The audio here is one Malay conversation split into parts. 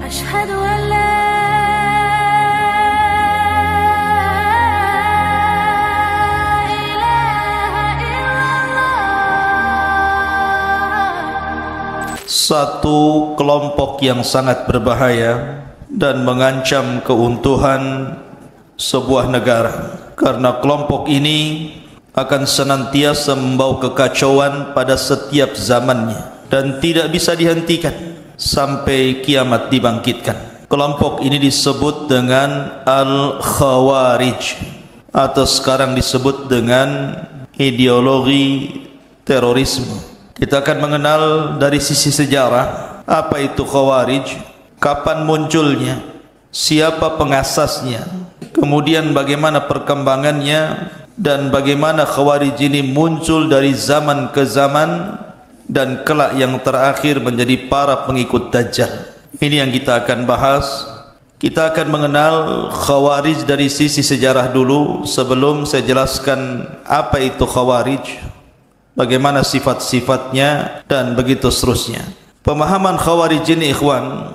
أشهد أن لا Satu kelompok yang sangat berbahaya dan mengancam keuntuhan sebuah negara, karena kelompok ini akan senantiasa membawa kekacauan pada setiap zamannya dan tidak bisa dihentikan sampai kiamat dibangkitkan. Kelompok ini disebut dengan Al-Khawarij, atau sekarang disebut dengan ideologi terorisme. Kita akan mengenal dari sisi sejarah apa itu Khawarij, kapan munculnya, siapa pengasasnya, kemudian bagaimana perkembangannya, dan bagaimana Khawarij ini muncul dari zaman ke zaman dan kelak yang terakhir menjadi para pengikut Dajjal. Ini yang kita akan bahas. Kita akan mengenal Khawarij dari sisi sejarah dulu sebelum saya jelaskan apa itu Khawarij, bagaimana sifat-sifatnya, dan begitu seterusnya. Pemahaman Khawarij ini, ikhwan,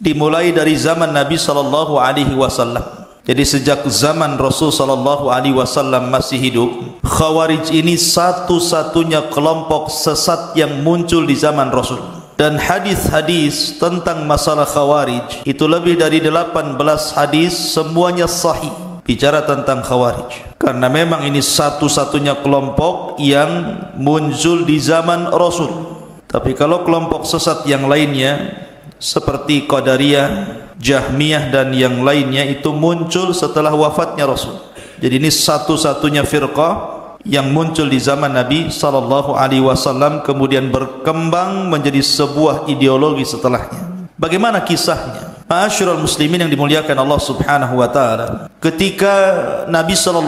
dimulai dari zaman Nabi SAW. Jadi sejak zaman Rasul SAW masih hidup, Khawarij ini satu-satunya kelompok sesat yang muncul di zaman Rasul. Dan hadis-hadis tentang masalah Khawarij itu lebih dari 18 hadis, semuanya sahih bicara tentang Khawarij, karena memang ini satu-satunya kelompok yang muncul di zaman Rasul. Tapi kalau kelompok sesat yang lainnya seperti Qadariyah, Jahmiyah dan yang lainnya itu muncul setelah wafatnya Rasul. Jadi ini satu-satunya firqah yang muncul di zaman Nabi SAW, kemudian berkembang menjadi sebuah ideologi setelahnya. Bagaimana kisahnya? Ma'asyiral muslimin yang dimuliakan Allah Subhanahu wa taala, ketika Nabi SAW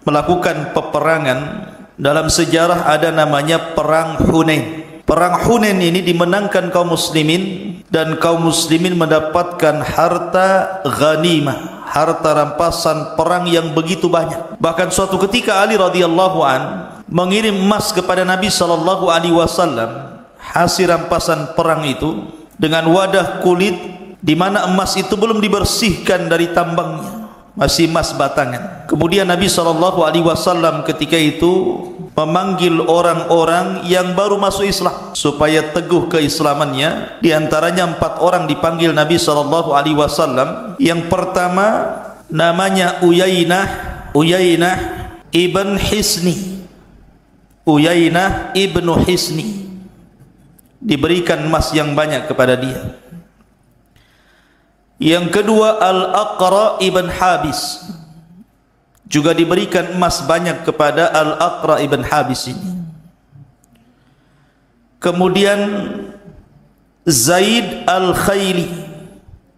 melakukan peperangan, dalam sejarah ada namanya perang Hunain. Perang Hunain ini dimenangkan kaum muslimin, dan kaum muslimin mendapatkan harta ghanimah, harta rampasan perang yang begitu banyak. Bahkan suatu ketika Ali radhiyallahu an mengirim emas kepada Nabi SAW, hasil rampasan perang itu dengan wadah kulit di mana emas itu belum dibersihkan dari tambangnya, masih emas batangan. Kemudian Nabi SAW ketika itu memanggil orang-orang yang baru masuk Islam supaya teguh keislamannya. Di antaranya 4 orang dipanggil Nabi SAW. Yang pertama namanya Uyainah ibn Hisni. Uyainah ibn Hisni diberikan emas yang banyak kepada dia. Yang kedua Al-Aqra ibn Habis, juga diberikan emas banyak kepada Al-Aqra ibn Habis ini. Kemudian Zaid Al-Khayli,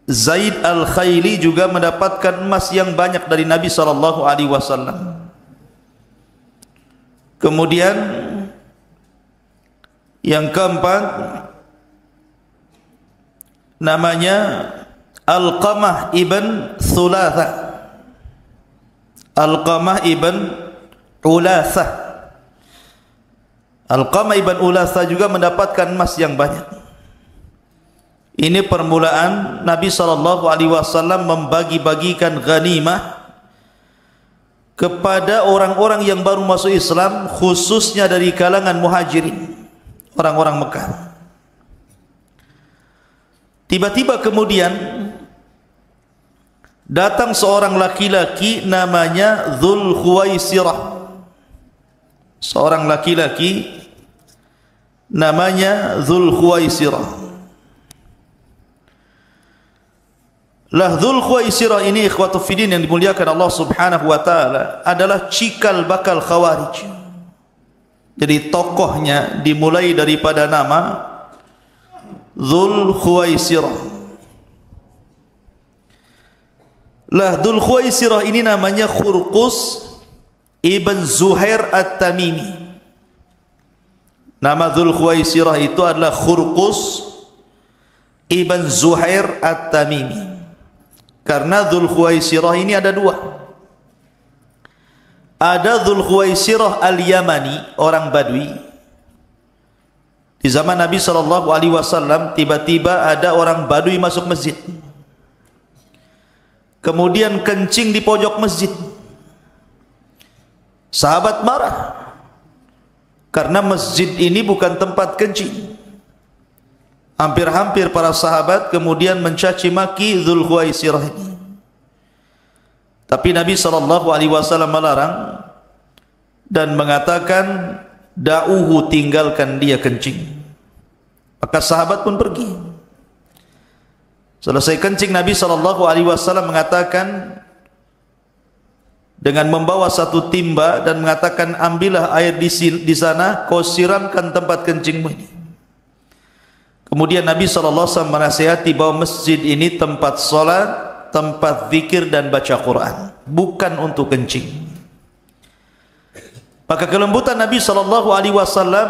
Zaid Al-Khayli juga mendapatkan emas yang banyak dari Nabi SAW. Kemudian yang keempat namanya Alqamah ibn Thulatha, Alqamah ibn Ulatha. Alqamah ibn Ulatha juga mendapatkan emas yang banyak. Ini permulaan Nabi SAW membagi-bagikan ghanimah kepada orang-orang yang baru masuk Islam, khususnya dari kalangan muhajirin, orang-orang Mekah. Tiba-tiba kemudian datang seorang laki-laki namanya Dzul Khuwaisirah. Seorang laki-laki namanya Dzul Khuwaisirah. Dzul Khuwaisirah ini, ikhwatu fiddin yang dimuliakan Allah Subhanahu wa taala, adalah cikal bakal Khawarij. Jadi tokohnya dimulai daripada nama Dzul Khuwaisirah. Dzul Khuwaisirah ini namanya Khurqus ibn Zuhair At-Tamimi. Nama Dzul Khuwaisirah itu adalah Khurqus ibn Zuhair At-Tamimi. Karena Dzul Khuwaisirah ini ada dua. Ada Dzul Khuwaisirah Al-Yamani, orang Badui, Di zaman Nabi SAW tiba-tiba ada orang Badui masuk masjid, kemudian kencing di pojok masjid. Sahabat marah karena masjid ini bukan tempat kencing. Hampir-hampir para sahabat kemudian mencaci maki Dzulkhuwaisirah ini. Tapi Nabi SAW melarang dan mengatakan, da'uhu, tinggalkan dia kencing. Maka sahabat pun pergi. Selesai kencing, Nabi SAW mengatakan dengan membawa satu timba dan mengatakan, ambillah air di sana, kau siramkan tempat kencingmu ini. Kemudian Nabi SAW menasihati bahwa masjid ini tempat solat, tempat zikir dan baca Quran, bukan untuk kencing. Maka kelembutan Nabi SAW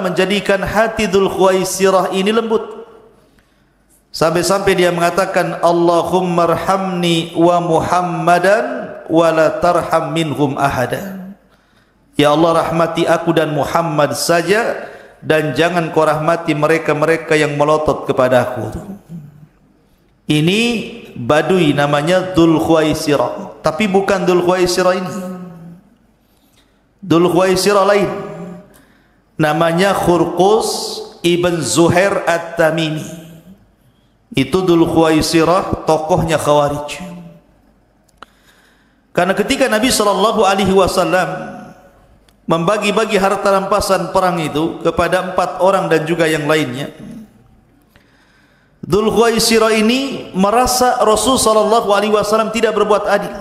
menjadikan hati Dzulkhuwaisirah ini lembut, sampai-sampai dia mengatakan, Allahumma arhamni wa Muhammadan wa la tarham minhum ahada. Ya Allah, rahmati aku dan Muhammad saja, dan jangan kau rahmati mereka-mereka yang melotot kepadaku. Ini Badui namanya Dzulkhuwaisirah, tapi bukan Dzulkhuwaisirah ini. Dzulkhuwaisirah lain namanya Khurqus ibn Zuhair At-Tamimi. Itu Dzulkhuwaisirah, tokohnya Khawarij. Karena ketika Nabi SAW membagi-bagi harta rampasan perang itu kepada 4 orang dan juga yang lainnya, Dzulkhuwaisirah ini merasa Rasul SAW tidak berbuat adil,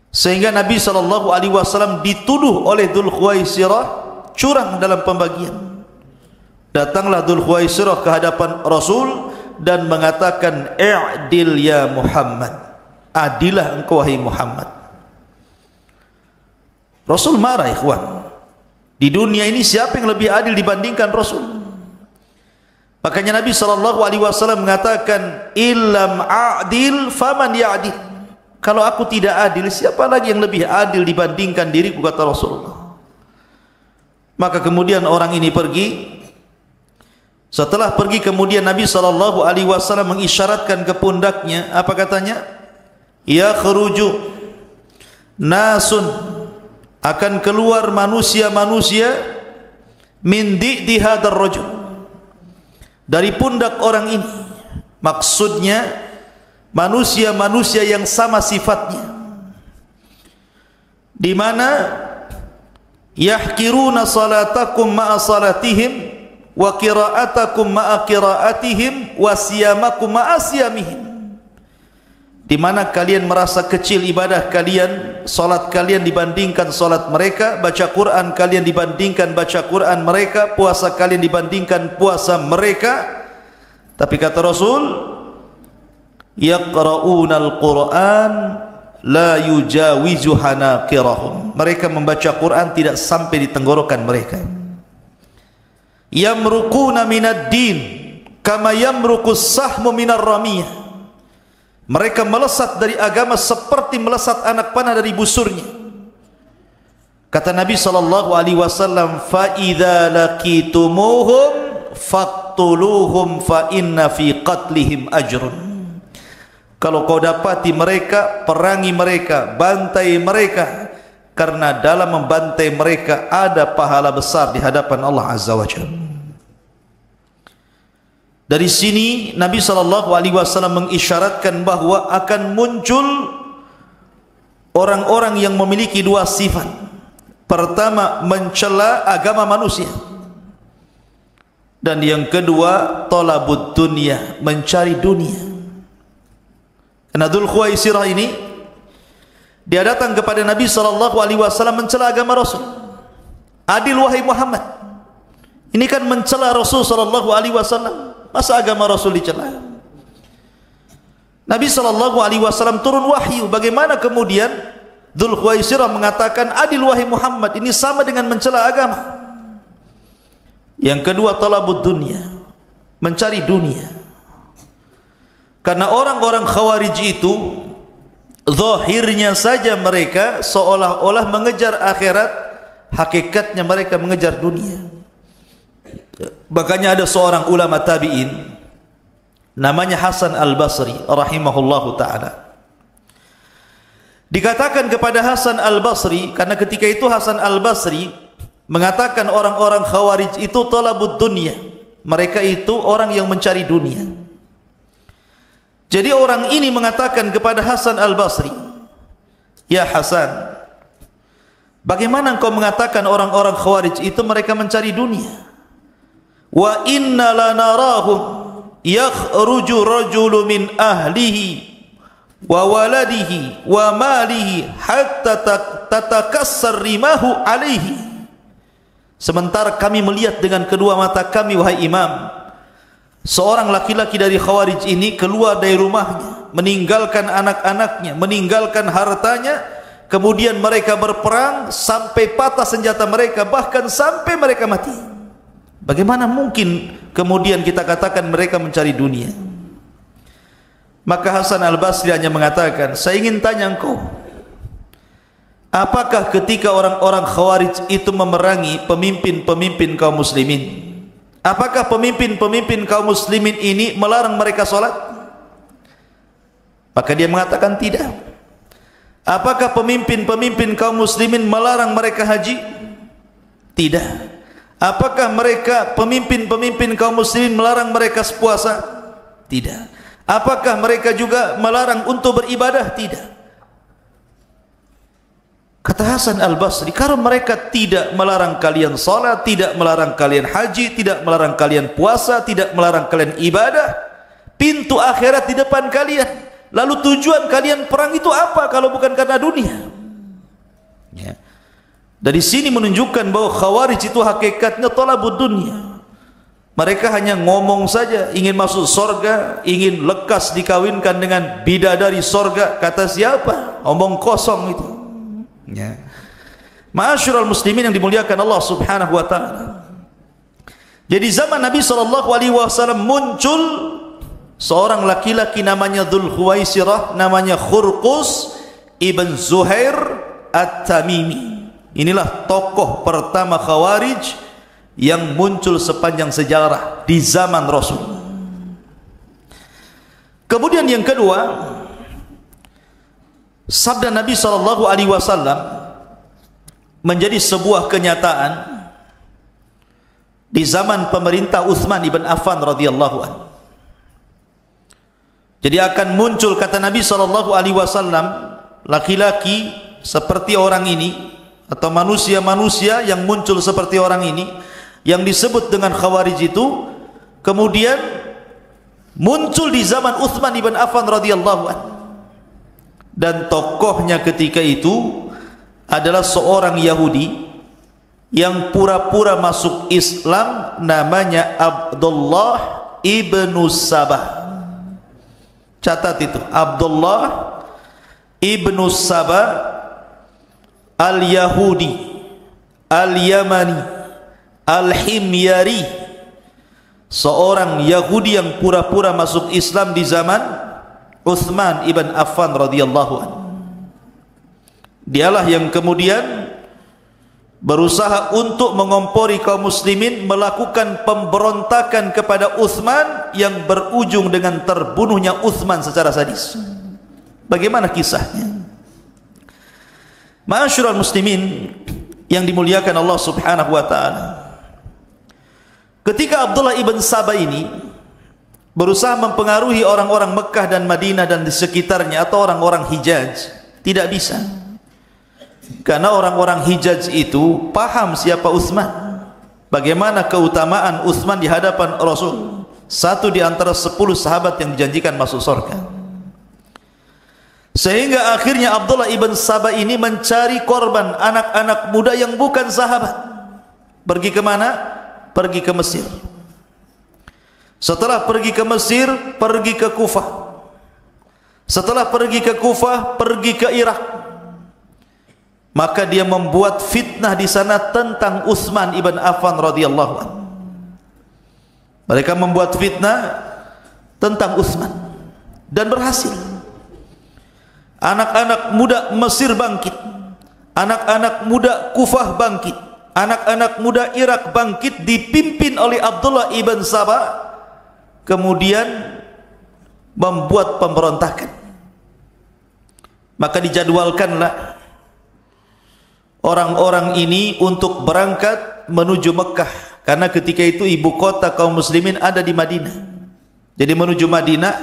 sehingga Nabi SAW dituduh oleh Dzulkhuwaisirah curang dalam pembagian. Datanglah Dzulkhuwaisirah ke hadapan Rasul dan mengatakan, i'dil ya Muhammad, adilah engkau wahai Muhammad. Rasul marah, ikhwan. Di dunia ini siapa yang lebih adil dibandingkan Rasul? Makanya Nabi SAW mengatakan, illam a'dil faman ya'dil. Kalau aku tidak adil, siapa lagi yang lebih adil dibandingkan diriku, kata Rasulullah. Maka kemudian orang ini pergi. Setelah pergi kemudian Nabi SAW mengisyaratkan ke pundaknya, apa katanya? Ya khuruju nasun, akan keluar manusia-manusia min di hadar rajul, dari pundak orang ini. Maksudnya manusia-manusia yang sama sifatnya, di mana yahkiruna salatakum ma'a salatihim wa qira'atakum ma'a qira'atihim wa siyamakum ma'a siyamihim, di mana kalian merasa kecil ibadah kalian, salat kalian dibandingkan salat mereka, baca Quran kalian dibandingkan baca Quran mereka, puasa kalian dibandingkan puasa mereka. Tapi kata Rasul, yaqra'unal Quran la yujawizu hanaqirahum, mereka membaca Quran tidak sampai di tenggorokan mereka. Yamruquna minad din kama yamruqus sahmu minar ramiyah, mereka melesat dari agama seperti melesat anak panah dari busurnya. Kata Nabi SAW, fa idza laqitumuhum faqtuluhum fa inna fi qatlihim ajrun. Kalau kau dapati mereka, perangi mereka, bantai mereka, karena dalam membantai mereka ada pahala besar di hadapan Allah Azza wa Jalla. Dari sini Nabi SAW mengisyaratkan bahwa akan muncul orang-orang yang memiliki 2 sifat. Pertama, mencela agama manusia, dan yang kedua, talabud dunia, mencari dunia. Karena Dzulkhuwaisirah ini, dia datang kepada Nabi SAW mencela agama Rasul. Adil wahai Muhammad, ini kan mencela Rasul SAW. Masa agama Rasul dicela? Nabi SAW turun wahyu. Bagaimana kemudian Dzulkhuwaisirah mengatakan, adil wahai Muhammad, ini sama dengan mencela agama? Yang kedua, talabud dunia, mencari dunia. Karena orang-orang Khawarij itu zahirnya saja mereka seolah-olah mengejar akhirat, hakikatnya mereka mengejar dunia. Makanya ada seorang ulama tabi'in namanya Hasan Al-Basri rahimahullahu ta'ala. Dikatakan kepada Hasan Al-Basri, karena ketika itu Hasan Al-Basri mengatakan orang-orang Khawarij itu talabud dunia, mereka itu orang yang mencari dunia. Jadi orang ini mengatakan kepada Hasan Al-Basri, "Ya Hasan, bagaimana engkau mengatakan orang-orang Khawarij itu mereka mencari dunia? Wa inna lanarahum yakhruju rajulu min ahlihi wa waladihi wa malihi hatta tatakassar rimahu alaihi." Sementara kami melihat dengan kedua mata kami, wahai imam, seorang laki-laki dari Khawarij ini keluar dari rumahnya, meninggalkan anak-anaknya, meninggalkan hartanya, kemudian mereka berperang sampai patah senjata mereka, bahkan sampai mereka mati. Bagaimana mungkin kemudian kita katakan mereka mencari dunia? Maka Hasan Al-Basri hanya mengatakan, "Saya ingin tanya engkau, apakah ketika orang-orang Khawarij itu memerangi pemimpin-pemimpin kaum muslimin, apakah pemimpin-pemimpin kaum muslimin ini melarang mereka sholat?" Maka dia mengatakan tidak. Apakah pemimpin-pemimpin kaum muslimin melarang mereka haji? Tidak. Apakah mereka pemimpin-pemimpin kaum muslimin melarang mereka puasa? Tidak. Apakah mereka juga melarang untuk beribadah? Tidak. Kata Hasan Al-Basri, kalau mereka tidak melarang kalian salat, tidak melarang kalian haji, tidak melarang kalian puasa, tidak melarang kalian ibadah, pintu akhirat di depan kalian, lalu tujuan kalian perang itu apa kalau bukan karena dunia? Ya. Dari sini menunjukkan bahwa Khawarij itu hakikatnya talabud dunia. Mereka hanya ngomong saja, ingin masuk sorga, ingin lekas dikawinkan dengan bidadari sorga. Kata siapa? Omong kosong itu. Ya. Ma'asyiral muslimin yang dimuliakan Allah Subhanahu wa taala. Jadi zaman Nabi sallallahu alaihi wasallam muncul seorang laki-laki namanya Dzul Khuwaisirah, namanya Khurqus ibn Zuhair At-Tamimi. Inilah tokoh pertama Khawarij yang muncul sepanjang sejarah di zaman Rasul. Kemudian yang kedua, sabda Nabi SAW menjadi sebuah kenyataan di zaman pemerintah Utsman ibn Affan radhiyallahu anhu. Jadi akan muncul, kata Nabi SAW, laki-laki seperti orang ini, atau manusia-manusia yang muncul seperti orang ini, yang disebut dengan Khawarij itu, kemudian muncul di zaman Utsman ibn Affan radhiyallahu anhu. Dan tokohnya ketika itu adalah seorang Yahudi yang pura-pura masuk Islam, namanya Abdullah ibnu Sabah. Catat itu, Abdullah ibnu Sabah Al-Yahudi Al-Yamani Al-Himyari, seorang Yahudi yang pura-pura masuk Islam di zaman Utsman ibn Affan radhiyallahu anhu. Dialah yang kemudian berusaha untuk mengompori kaum muslimin, melakukan pemberontakan kepada Utsman yang berujung dengan terbunuhnya Utsman secara sadis. Bagaimana kisahnya? Ma'asyiral muslimin yang dimuliakan Allah Subhanahu wa taala, ketika Abdullah ibn Sabah ini berusaha mempengaruhi orang-orang Mekah dan Madinah dan di sekitarnya, atau orang-orang Hijaz, tidak bisa. Karena orang-orang Hijaz itu paham siapa Utsman, bagaimana keutamaan Utsman di hadapan Rasul, satu di antara 10 sahabat yang dijanjikan masuk surga. Sehingga akhirnya Abdullah ibn Sabah ini mencari korban, anak-anak muda yang bukan sahabat. Pergi ke mana? Pergi ke Mesir. Setelah pergi ke Mesir, pergi ke Kufah. Setelah pergi ke Kufah, pergi ke Irak. Maka dia membuat fitnah di sana tentang Utsman ibn Affan radhiyallahu anhu. Mereka membuat fitnah tentang Utsman dan berhasil. Anak-anak muda Mesir bangkit, anak-anak muda Kufah bangkit, anak-anak muda Irak bangkit dipimpin oleh Abdullah ibn Sabah, kemudian membuat pemberontakan. Maka dijadwalkanlah orang-orang ini untuk berangkat menuju Mekah, karena ketika itu ibu kota kaum muslimin ada di Madinah. Jadi menuju Madinah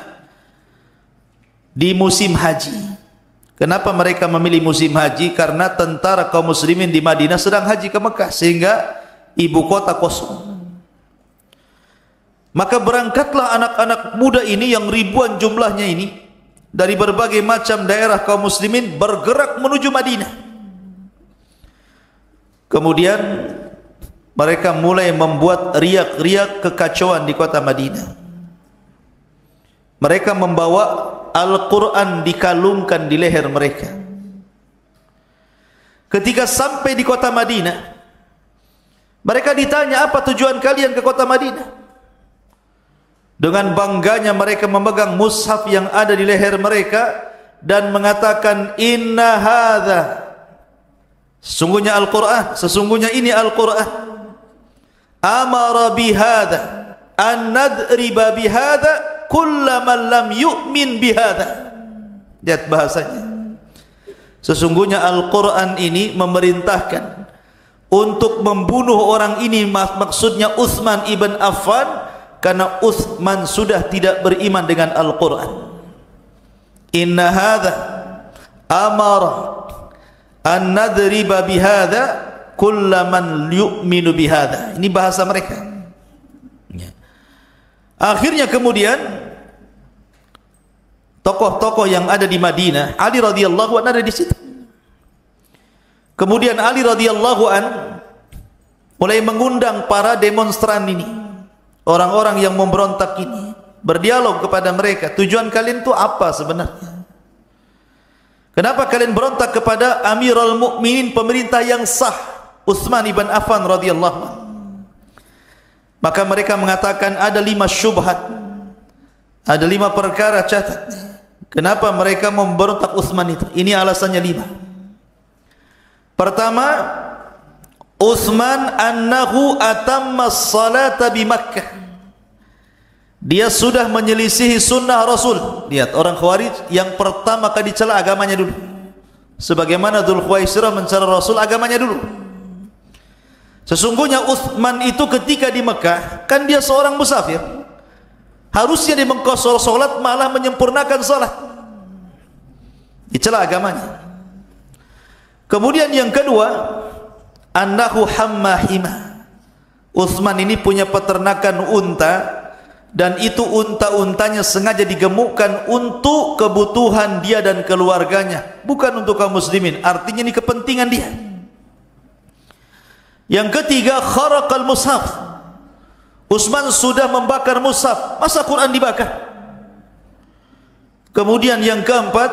di musim haji. Kenapa mereka memilih musim haji? Karena tentara kaum muslimin di Madinah sedang haji ke Mekah, sehingga ibu kota kosong. Maka berangkatlah anak-anak muda ini yang ribuan jumlahnya ini dari berbagai macam daerah kaum muslimin bergerak menuju Madinah. Kemudian mereka mulai membuat riak-riak kekacauan di kota Madinah. Mereka membawa Al-Quran dikalungkan di leher mereka. Ketika sampai di kota Madinah, mereka ditanya, apa tujuan kalian ke kota Madinah? Dengan bangganya mereka memegang mushaf yang ada di leher mereka dan mengatakan, inna hadza, sesungguhnya Al-Quran, sesungguhnya ini Al-Quran, amara bihadza an nadriba bihadza kullaman lam yu'min bihadza. Lihat bahasanya. Sesungguhnya Al-Quran ini memerintahkan untuk membunuh orang ini, maksudnya Utsman ibn Affan, karena Utsman sudah tidak beriman dengan Al-Quran. Inna hadza amara an nadriba bihadza kullaman yu'minu bihadza. Ini bahasa mereka. Akhirnya kemudian tokoh-tokoh yang ada di Madinah, Ali radhiyallahu anhu ada di situ. Kemudian Ali radhiyallahu anhu mulai mengundang para demonstran ini, orang-orang yang memberontak ini, berdialog kepada mereka. Tujuan kalian itu apa sebenarnya? Kenapa kalian berontak kepada Amirul Mukminin, pemerintah yang sah, Utsman ibn Affan radhiyallahu anhu? Maka mereka mengatakan ada 5 syubhat, ada 5 perkara, catat. Kenapa mereka memberontak Utsman itu? Ini alasannya 5. Pertama, Utsman annahu atamma as-salata bi Makkah. Dia sudah menyelisihi sunnah Rasul. Lihat, orang Khawarij yang pertama kali dicela agamanya dulu. Sebagaimana Dzul Khuwaisirah mencela Rasul, agamanya dulu. Sesungguhnya Utsman itu ketika di Mekah, kan dia seorang musafir. Harusnya dia mengqashar salat, malah menyempurnakan salat. Dicela agamanya. Kemudian yang kedua, annahu hammahima. Utsman ini punya peternakan unta, dan itu unta-untanya sengaja digemukkan untuk kebutuhan dia dan keluarganya, bukan untuk kaum muslimin. Artinya ini kepentingan dia. Yang ketiga, kharaqal mushaf. Utsman sudah membakar mushaf, masa Quran dibakar? Kemudian yang keempat,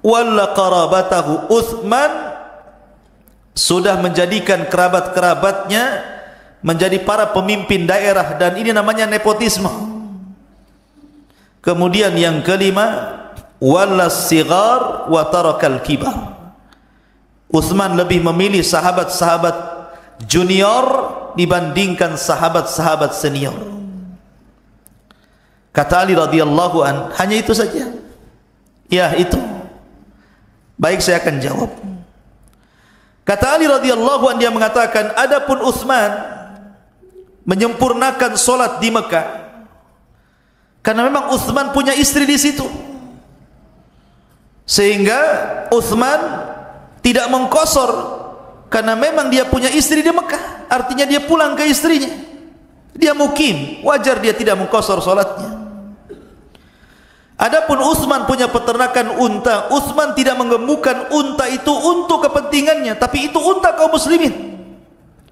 walla qarabatahu. Utsman sudah menjadikan kerabat-kerabatnya menjadi para pemimpin daerah, dan ini namanya nepotisme. Kemudian yang kelima, walla sigar wa tarakal kibar. Utsman lebih memilih sahabat-sahabat junior dibandingkan sahabat-sahabat senior. Kata Ali radhiyallahu an, hanya itu saja? Ya, itu. Baik, saya akan jawab. Kata Ali radhiyallahu an, dia mengatakan, adapun Utsman menyempurnakan solat di Mekah karena memang Utsman punya istri di situ, sehingga Utsman tidak mengqashar karena memang dia punya istri di Mekah. Artinya dia pulang ke istrinya, dia mukim, wajar dia tidak mengqashar salatnya. Adapun Utsman punya peternakan unta, Utsman tidak menggemukkan unta itu untuk kepentingannya, tapi itu unta kaum muslimin.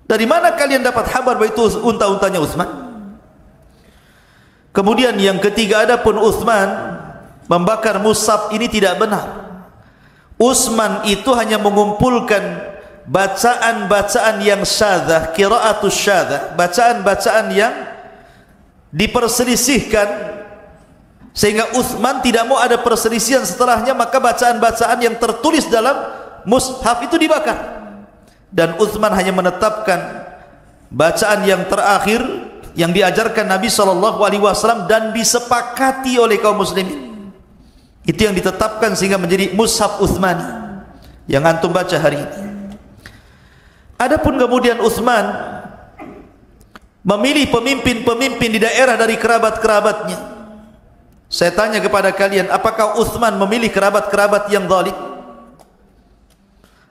Dari mana kalian dapat kabar bahwa itu unta-untanya Utsman? Kemudian yang ketiga, adapun Utsman membakar mushaf, ini tidak benar. Utsman itu hanya mengumpulkan bacaan-bacaan yang syadzah, qiraatus syadzah, bacaan-bacaan yang diperselisihkan, sehingga Utsman tidak mau ada perselisihan setelahnya, maka bacaan-bacaan yang tertulis dalam mushaf itu dibakar. dan Uthman hanya menetapkan bacaan yang terakhir yang diajarkan Nabi SAW dan disepakati oleh kaum muslimin. Itu yang ditetapkan sehingga menjadi mushaf Uthmani yang antum baca hari ini. Adapun kemudian Uthman memilih pemimpin-pemimpin di daerah dari kerabat-kerabatnya. Saya tanya kepada kalian, apakah Uthman memilih kerabat-kerabat yang zalim?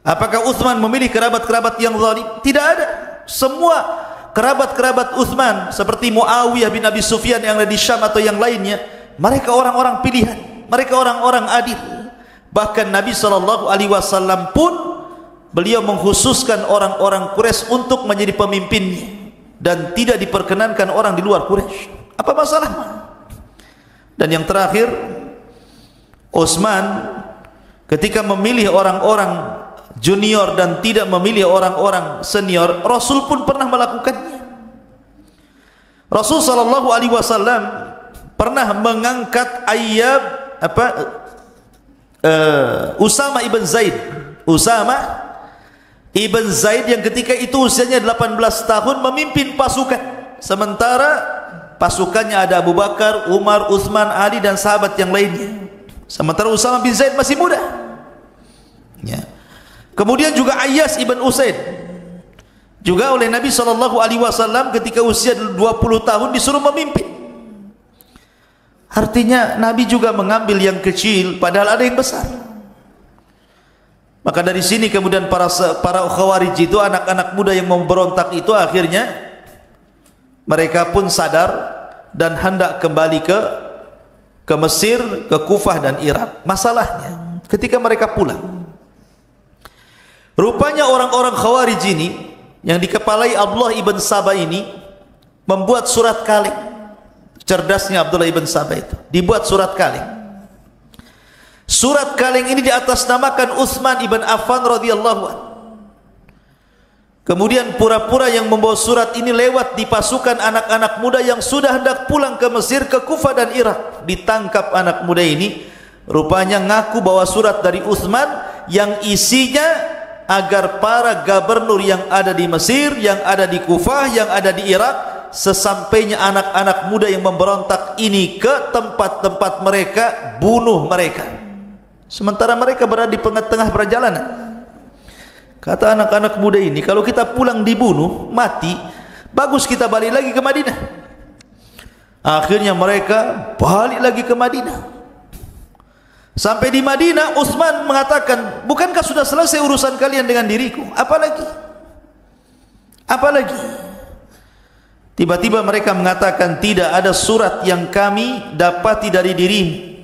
Apakah Uthman memilih kerabat-kerabat yang zalim? Tidak ada. Semua kerabat-kerabat Uthman seperti Muawiyah bin Abi Sufyan yang ada di Syam atau yang lainnya, mereka orang-orang pilihan, mereka orang-orang adil. Bahkan Nabi SAW pun beliau mengkhususkan orang-orang Quraisy untuk menjadi pemimpinnya dan tidak diperkenankan orang di luar Quraisy. Apa masalah? Dan yang terakhir, Utsman ketika memilih orang-orang junior dan tidak memilih orang-orang senior, Rasul pun pernah melakukannya. Rasul SAW pernah mengangkat Usama ibn Zaid. Usama ibn Zaid yang ketika itu usianya 18 tahun memimpin pasukan, sementara pasukannya ada Abu Bakar, Umar, Utsman, Ali dan sahabat yang lainnya. Sementara Usama bin Zaid masih muda. Ya. Kemudian juga Ayyas ibn Usaid juga oleh Nabi SAW ketika usia 20 tahun disuruh memimpin. Artinya Nabi juga mengambil yang kecil padahal ada yang besar. Maka dari sini kemudian para Khawarij itu, anak-anak muda yang memberontak itu, akhirnya mereka pun sadar dan hendak kembali ke Mesir, ke Kufah dan Irak. Masalahnya ketika mereka pulang, rupanya orang-orang Khawarij ini yang dikepalai Abdullah ibn Sabah ini membuat surat kaleng. Cerdasnya Abdullah ibn Sabah itu dibuat surat kaleng. Surat kaleng ini diatasnamakan Utsman ibn Affan radhiyallahu anhu. Kemudian pura-pura yang membawa surat ini lewat di pasukan anak-anak muda yang sudah hendak pulang ke Mesir, ke Kufah dan Irak. Ditangkap anak muda ini, rupanya ngaku bawa surat dari Utsman yang isinya agar para gubernur yang ada di Mesir, yang ada di Kufah, yang ada di Irak, sesampainya anak-anak muda yang memberontak ini ke tempat-tempat mereka, bunuh mereka. Sementara mereka berada di tengah perjalanan. Kata anak-anak muda ini, kalau kita pulang dibunuh, mati, bagus kita balik lagi ke Madinah. Akhirnya mereka balik lagi ke Madinah. Sampai di Madinah, Utsman mengatakan, bukankah sudah selesai urusan kalian dengan diriku? Apalagi? Apalagi? Tiba-tiba mereka mengatakan, tidak ada surat yang kami dapati dari dirimu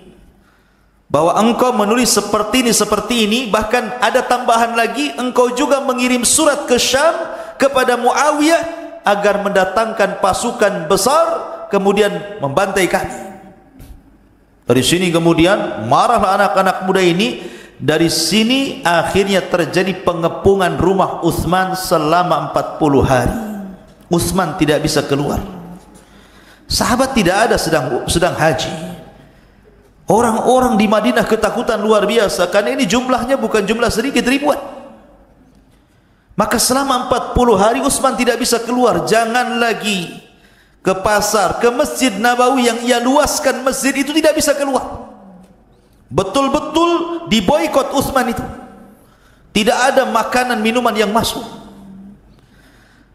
bahwa engkau menulis seperti ini, bahkan ada tambahan lagi, engkau juga mengirim surat ke Syam kepada Muawiyah agar mendatangkan pasukan besar kemudian membantai kami. Dari sini kemudian marahlah anak-anak muda ini. Dari sini akhirnya terjadi pengepungan rumah Utsman selama 40 hari. Utsman tidak bisa keluar. Sahabat tidak ada sedang haji. Orang-orang di Madinah ketakutan luar biasa karena ini jumlahnya bukan jumlah sedikit, ribuan. Maka selama 40 hari Utsman tidak bisa keluar. Jangan lagi ke pasar, ke Masjid Nabawi yang ia luaskan masjid itu tidak bisa keluar. Betul-betul diboikot Utsman itu. Tidak ada makanan minuman yang masuk.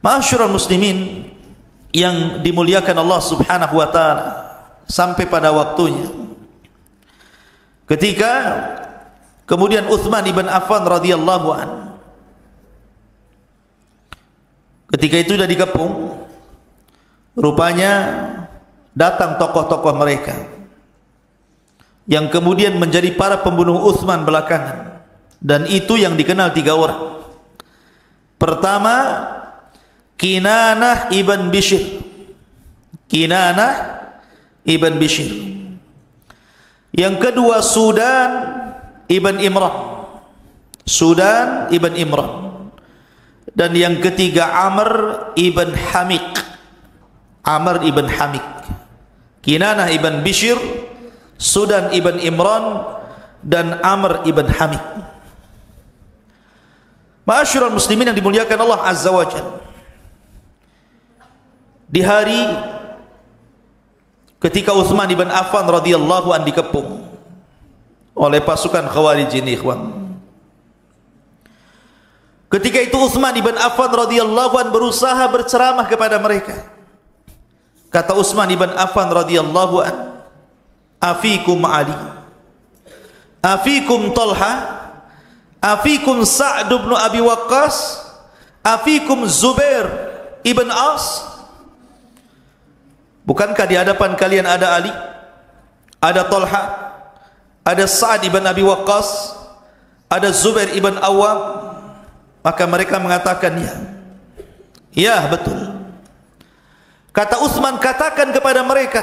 Ma'asyiral muslimin yang dimuliakan Allah Subhanahu wa taala, sampai pada waktunya ketika kemudian Utsman ibn Affan radhiyallahu anhu ketika itu sudah dikepung, rupanya datang tokoh-tokoh mereka yang kemudian menjadi para pembunuh Utsman belakangan, dan itu yang dikenal 3 orang. Pertama, Kinanah ibn Bishr. Kinanah ibn Bishr. Yang kedua, Sudan ibn Imran. Sudan ibn Imran. Dan yang ketiga, Amr ibn Hamik. Amr ibn Hamik. Kinanah ibn Bishr, Sudan ibn Imran, dan Amr ibn Hamik. Ma'asyiral muslimin yang dimuliakan Allah Azza wa Jalla, di hari ketika Utsman ibn Affan radhiyallahu an dikepung oleh pasukan Khawarij ini, ikhwan. Ketika itu Utsman ibn Affan radhiyallahu an berusaha berceramah kepada mereka. Kata Utsman ibn Affan radhiyallahu an, "Afikum Ali, afikum Talha, afikum Sa'd bin Abi Waqqas, afikum Zubair ibn As." Bukankah di hadapan kalian ada Ali, ada Talha, ada Sa'd ibn Abi Waqqas, ada Zubair ibn Awwam? Maka mereka mengatakan, ya. Ya, betul. Kata Utsman, katakan kepada mereka,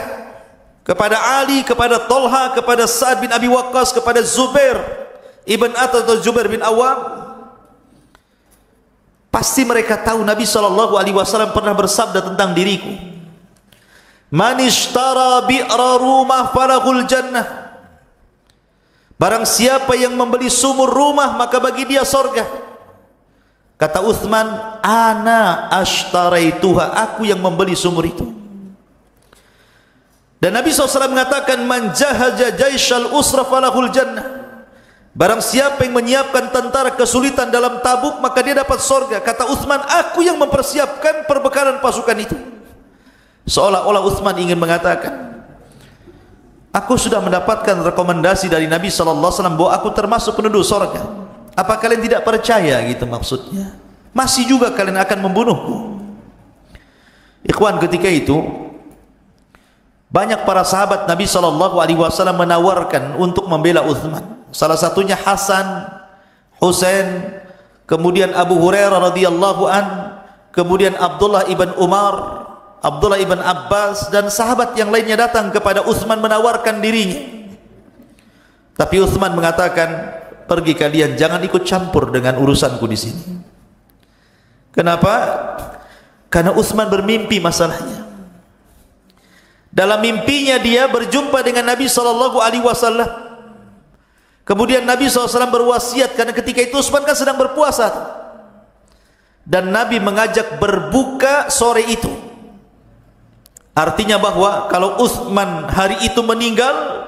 kepada Ali, kepada Talha, kepada Sa'd bin Abi Waqqas, kepada Zubair ibn Atas atau Zubair bin Awwam, pasti mereka tahu Nabi SAW pernah bersabda tentang diriku, "Man ishtara bi'ra rumah falahul jannah." Barang siapa yang membeli sumur rumah, maka bagi dia surga. Kata Utsman, "Ana ashtaraituha," aku yang membeli sumur itu. Dan Nabi SAW mengatakan, "Man jahaja jaisyal usra falahul jannah." Barang siapa yang menyiapkan tentara kesulitan dalam Tabuk, maka dia dapat surga. Kata Utsman, aku yang mempersiapkan perbekalan pasukan itu. Seolah-olah Utsman ingin mengatakan, aku sudah mendapatkan rekomendasi dari Nabi SAW bahwa aku termasuk penduduk surga. Apa kalian tidak percaya, gitu maksudnya? Masih juga kalian akan membunuhku. Ikhwan, ketika itu banyak para sahabat Nabi SAW menawarkan untuk membela Utsman. Salah satunya Hasan, Husain, kemudian Abu Hurairah radhiyallahu an, kemudian Abdullah ibn Umar, Abdullah ibn Abbas, dan sahabat yang lainnya datang kepada Utsman menawarkan dirinya. Tapi Utsman mengatakan, pergi kalian, jangan ikut campur dengan urusanku di sini. Kenapa? Karena Utsman bermimpi masalahnya. Dalam mimpinya dia berjumpa dengan Nabi SAW. Kemudian Nabi SAW berwasiat, karena ketika itu Utsman kan sedang berpuasa, dan Nabi mengajak berbuka sore itu. Artinya bahwa kalau Utsman hari itu meninggal,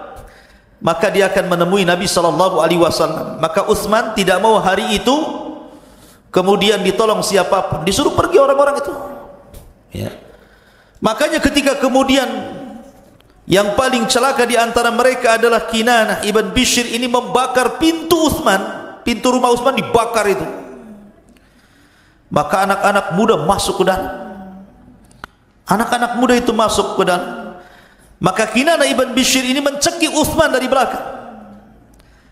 maka dia akan menemui Nabi SAW. Maka Utsman tidak mau hari itu kemudian ditolong siapapun, disuruh pergi orang-orang itu, ya. Makanya ketika kemudian yang paling celaka di antara mereka adalah Kinanah ibn Bishr ini membakar pintu Utsman, pintu rumah Utsman dibakar itu. Maka anak-anak muda masuk ke dalam. Anak-anak muda itu masuk ke dalam. Maka Kinanah ibn Bishr ini mencekik Utsman dari belakang.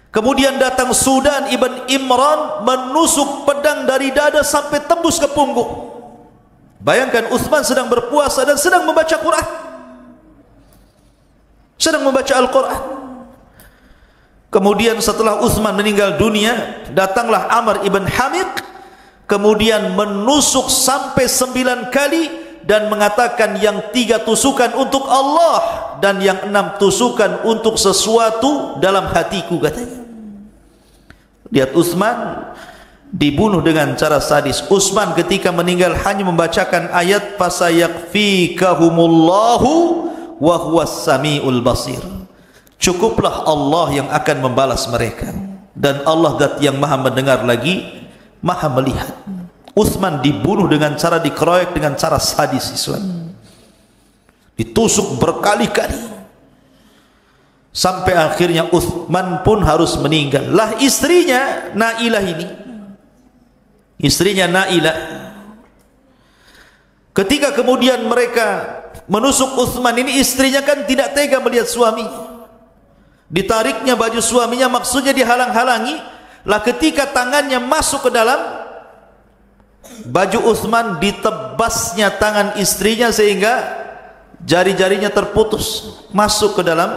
Kemudian datang Sudan ibn Imran menusuk pedang dari dada sampai tembus ke punggung. Bayangkan, Utsman sedang berpuasa dan sedang membaca Quran, sedang membaca Al-Quran. Kemudian setelah Utsman meninggal dunia, datanglah Amr ibn Hamiq, kemudian menusuk sampai 9 kali dan mengatakan yang 3 tusukan untuk Allah dan yang 6 tusukan untuk sesuatu dalam hatiku, katanya. Lihat, Utsman dibunuh dengan cara sadis. Utsman ketika meninggal hanya membacakan ayat fasayakfikahumullahu wa huwas samiul basir. Cukuplah Allah yang akan membalas mereka, dan Allah zat yang maha mendengar lagi maha melihat. Utsman dibunuh dengan cara dikeroyok dengan cara sadis, ditusuk berkali-kali sampai akhirnya Utsman pun harus meninggal. Lah istrinya Nailah ini, istrinya Nailah, ketika kemudian mereka menusuk Utsman ini, istrinya kan tidak tega melihat suaminya. Ditariknya baju suaminya, maksudnya dihalang-halangi. Lah ketika tangannya masuk ke dalam baju Utsman, ditebasnya tangan istrinya sehingga jari-jarinya terputus masuk ke dalam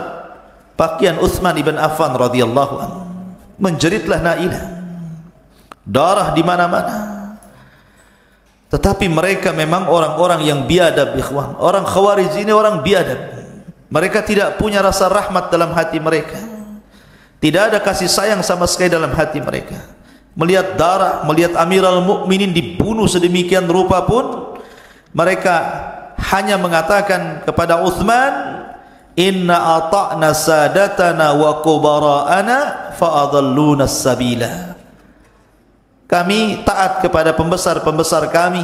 pakaian Utsman ibn Affan radhiyallahu anhu. Menjeritlah Nailah, darah di mana-mana. Tetapi mereka memang orang-orang yang biadab, ikhwan. Orang Khawarij ini orang biadab. Mereka tidak punya rasa rahmat dalam hati mereka. Tidak ada kasih sayang sama sekali dalam hati mereka. melihat darah, melihat Amirul Mukminin dibunuh sedemikian rupa pun mereka hanya mengatakan kepada Uthman, inna ata'na sadatana wa kubara'ana fa'adalluna sabila. Kami taat kepada pembesar-pembesar kami,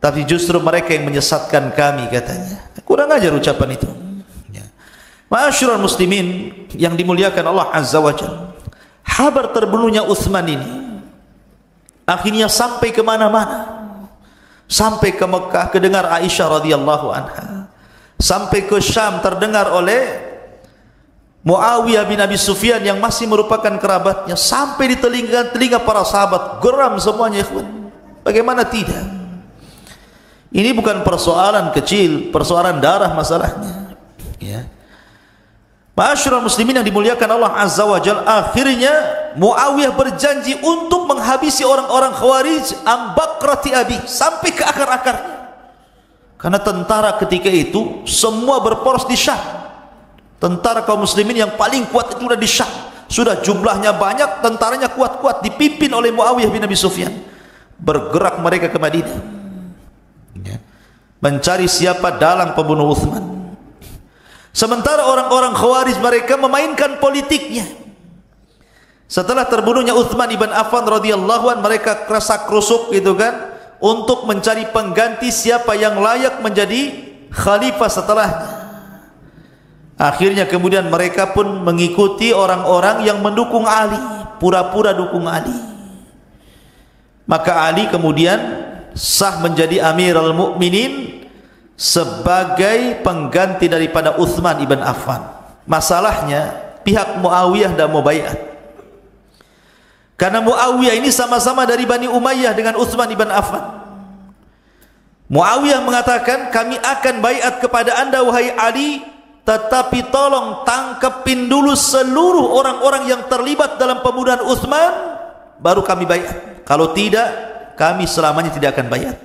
tapi justru mereka yang menyesatkan kami, katanya. Kurang ajar ucapan itu. Ma'asyiral muslimin yang dimuliakan Allah Azza wa Jalla, kabar terbunuhnya Uthman ini akhirnya sampai ke mana-mana. Sampai ke Mekah, kedengar Aisyah radhiyallahu anha. Sampai ke Syam, terdengar oleh Muawiyah bin Abi Sufyan yang masih merupakan kerabatnya. Sampai di telinga para sahabat, geram semuanya, ikhwan. Bagaimana tidak? Ini bukan persoalan kecil, persoalan darah masalahnya, ya. Ma'asyiral muslimin yang dimuliakan Allah Azza wa Jalla, akhirnya Muawiyah berjanji untuk menghabisi orang-orang Khawarij ambakrati abi, sampai ke akar-akarnya. Karena tentara ketika itu semua berporos di Syam. Tentara kaum muslimin yang paling kuat itu sudah di Syam. Sudah jumlahnya banyak, tentaranya kuat-kuat, dipimpin oleh Muawiyah bin Abi Sufyan. Bergerak mereka ke Madinah, mencari siapa dalang pembunuh Uthman. Sementara orang-orang Khawarij mereka memainkan politiknya. Setelah terbunuhnya Uthman ibn Affan radhiyallahu an, mereka kerusak-kerusuk gitu kan, untuk mencari pengganti siapa yang layak menjadi khalifah setelahnya. Akhirnya kemudian mereka pun mengikuti orang-orang yang mendukung Ali, pura-pura dukung Ali. Maka Ali kemudian sah menjadi Amirul Mukminin sebagai pengganti daripada Uthman ibn Affan. Masalahnya pihak Muawiyah tidak mau baiat, karena Muawiyah ini sama-sama dari Bani Umayyah dengan Uthman ibn Affan. Muawiyah mengatakan, kami akan baiat kepada anda wahai Ali, tetapi tolong tangkepin dulu seluruh orang-orang yang terlibat dalam pembunuhan Uthman, baru kami baiat. Kalau tidak, kami selamanya tidak akan baiat.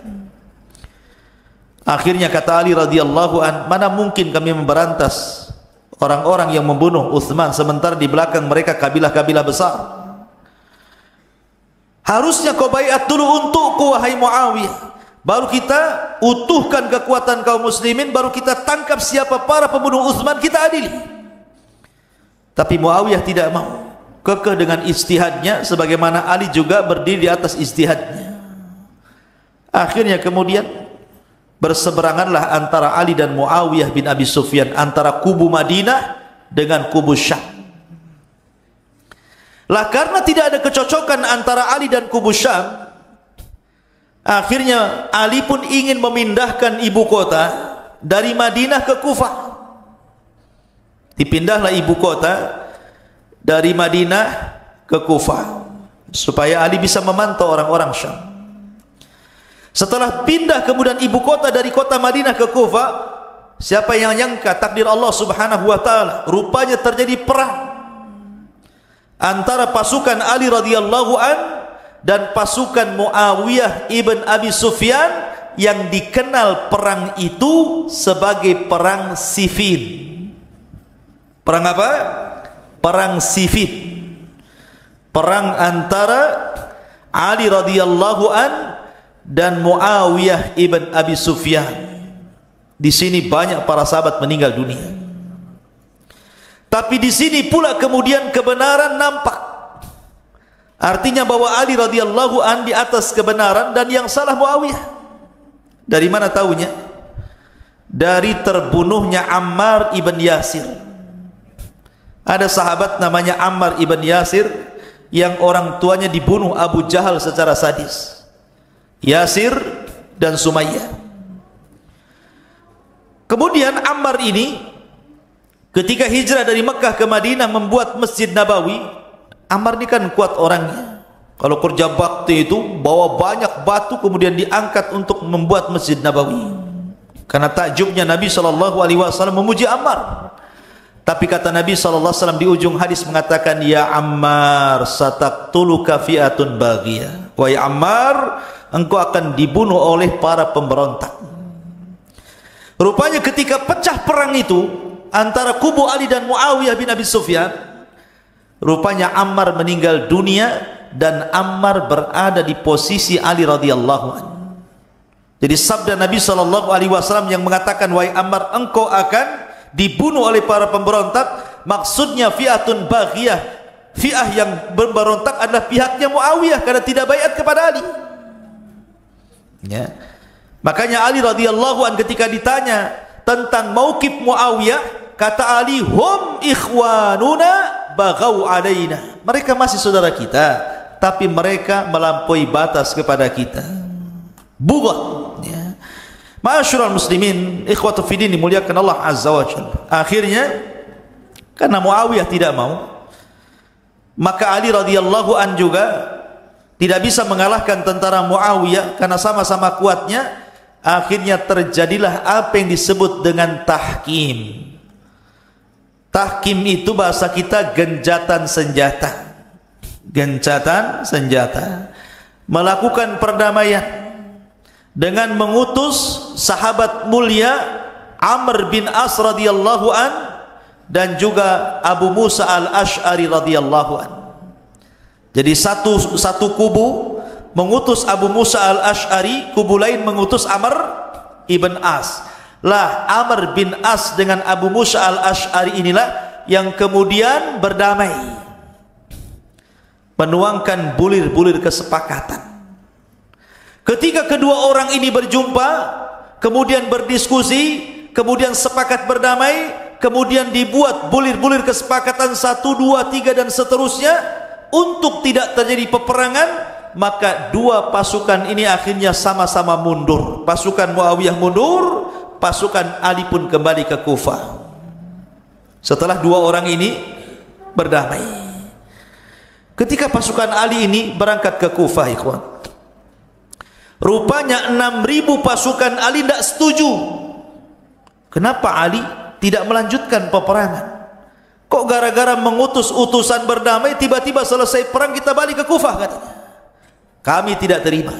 Akhirnya kata Ali radhiyallahu an, mana mungkin kami memberantas orang-orang yang membunuh Uthman sementara di belakang mereka kabilah-kabilah besar. Harusnya kau baiat dulu untukku wahai Muawiyah, baru kita utuhkan kekuatan kaum muslimin, baru kita tangkap siapa para pembunuh Uthman, kita adili. Tapi Muawiyah tidak mau, kekeh dengan ijtihadnya, sebagaimana Ali juga berdiri di atas ijtihadnya. Akhirnya kemudian berseberanganlah antara Ali dan Muawiyah bin Abi Sufyan, antara kubu Madinah dengan kubu Syam. Lah karena tidak ada kecocokan antara Ali dan kubu Syam, akhirnya Ali pun ingin memindahkan ibu kota dari Madinah ke Kufah. Dipindahlah ibu kota dari Madinah ke Kufah supaya Ali bisa memantau orang-orang Syam. Setelah pindah kemudian ibu kota dari kota Madinah ke Kufah, siapa yang nyangka takdir Allah subhanahu wa ta'ala, rupanya terjadi perang antara pasukan Ali radhiyallahu an dan pasukan Muawiyah ibn Abi Sufyan, yang dikenal perang itu sebagai perang Siffin. Perang apa? Perang Siffin. Perang antara Ali radhiyallahu an dan Muawiyah ibn Abi Sufyan. Di sini banyak para sahabat meninggal dunia. Tapi di sini pula kemudian kebenaran nampak. Artinya bahwa Ali radhiyallahu an di atas kebenaran dan yang salah Muawiyah. Dari mana tahunya? Dari terbunuhnya Ammar ibn Yasir. Ada sahabat namanya Ammar ibn Yasir yang orang tuanya dibunuh Abu Jahal secara sadis. Yasir dan Sumayyah. Kemudian Ammar ini ketika hijrah dari Mekah ke Madinah membuat Masjid Nabawi. Ammar ini kan kuat orangnya. Kalau kerja bakti itu bawa banyak batu kemudian diangkat untuk membuat Masjid Nabawi. Karena takjubnya Nabi SAW memuji Ammar. Tapi kata Nabi SAW di ujung hadis mengatakan, ya Ammar sataqtuluka fi'atun baghiyah. Wahai Ammar, engkau akan dibunuh oleh para pemberontak. Rupanya ketika pecah perang itu antara kubu Ali dan Muawiyah bin Abi Sufyan, rupanya Ammar meninggal dunia dan Ammar berada di posisi Ali radhiyallahu anhu. Jadi sabda Nabi SAW yang mengatakan, wahai Ammar, engkau akan dibunuh oleh para pemberontak, maksudnya fi'atun baghiyah, fi'ah yang memberontak adalah pihaknya Muawiyah karena tidak baiat kepada Ali. Ya. Makanya Ali radhiyallahu anhu ketika ditanya tentang mauqif Muawiyah, kata Ali, hum ikhwanuna baghau alaina. Mereka masih saudara kita, tapi mereka melampaui batas kepada kita. Bughat. Ya. Ma'asyiral muslimin, ikhwatu fiddin dimuliakan Allah azza wa jalla. Akhirnya karena Muawiyah tidak mau, maka Ali radhiyallahu an juga tidak bisa mengalahkan tentara Muawiyah karena sama-sama kuatnya. Akhirnya terjadilah apa yang disebut dengan tahkim. Tahkim itu bahasa kita gencatan senjata. Gencatan senjata. Melakukan perdamaian dengan mengutus sahabat mulia Amr bin As radhiyallahu an dan juga Abu Musa al-Ash'ari radhiyallahu an. Jadi satu kubu mengutus Abu Musa al-Ash'ari, kubu lain mengutus Amr ibn As. Lah Amr bin As dengan Abu Musa al-Ash'ari inilah yang kemudian berdamai, menuangkan bulir-bulir kesepakatan. Ketika kedua orang ini berjumpa, kemudian berdiskusi, kemudian sepakat berdamai, kemudian dibuat bulir-bulir kesepakatan 1, 2, 3 dan seterusnya untuk tidak terjadi peperangan. Maka dua pasukan ini akhirnya sama-sama mundur. Pasukan Muawiyah mundur, pasukan Ali pun kembali ke Kufah. Setelah dua orang ini berdamai. Ketika pasukan Ali ini berangkat ke Kufah, ikhwan, rupanya 6.000 pasukan Ali tidak setuju. Kenapa Ali tidak melanjutkan peperangan? Kok gara-gara mengutus utusan berdamai tiba-tiba selesai perang kita balik ke Kufah, katanya. Kami tidak terima.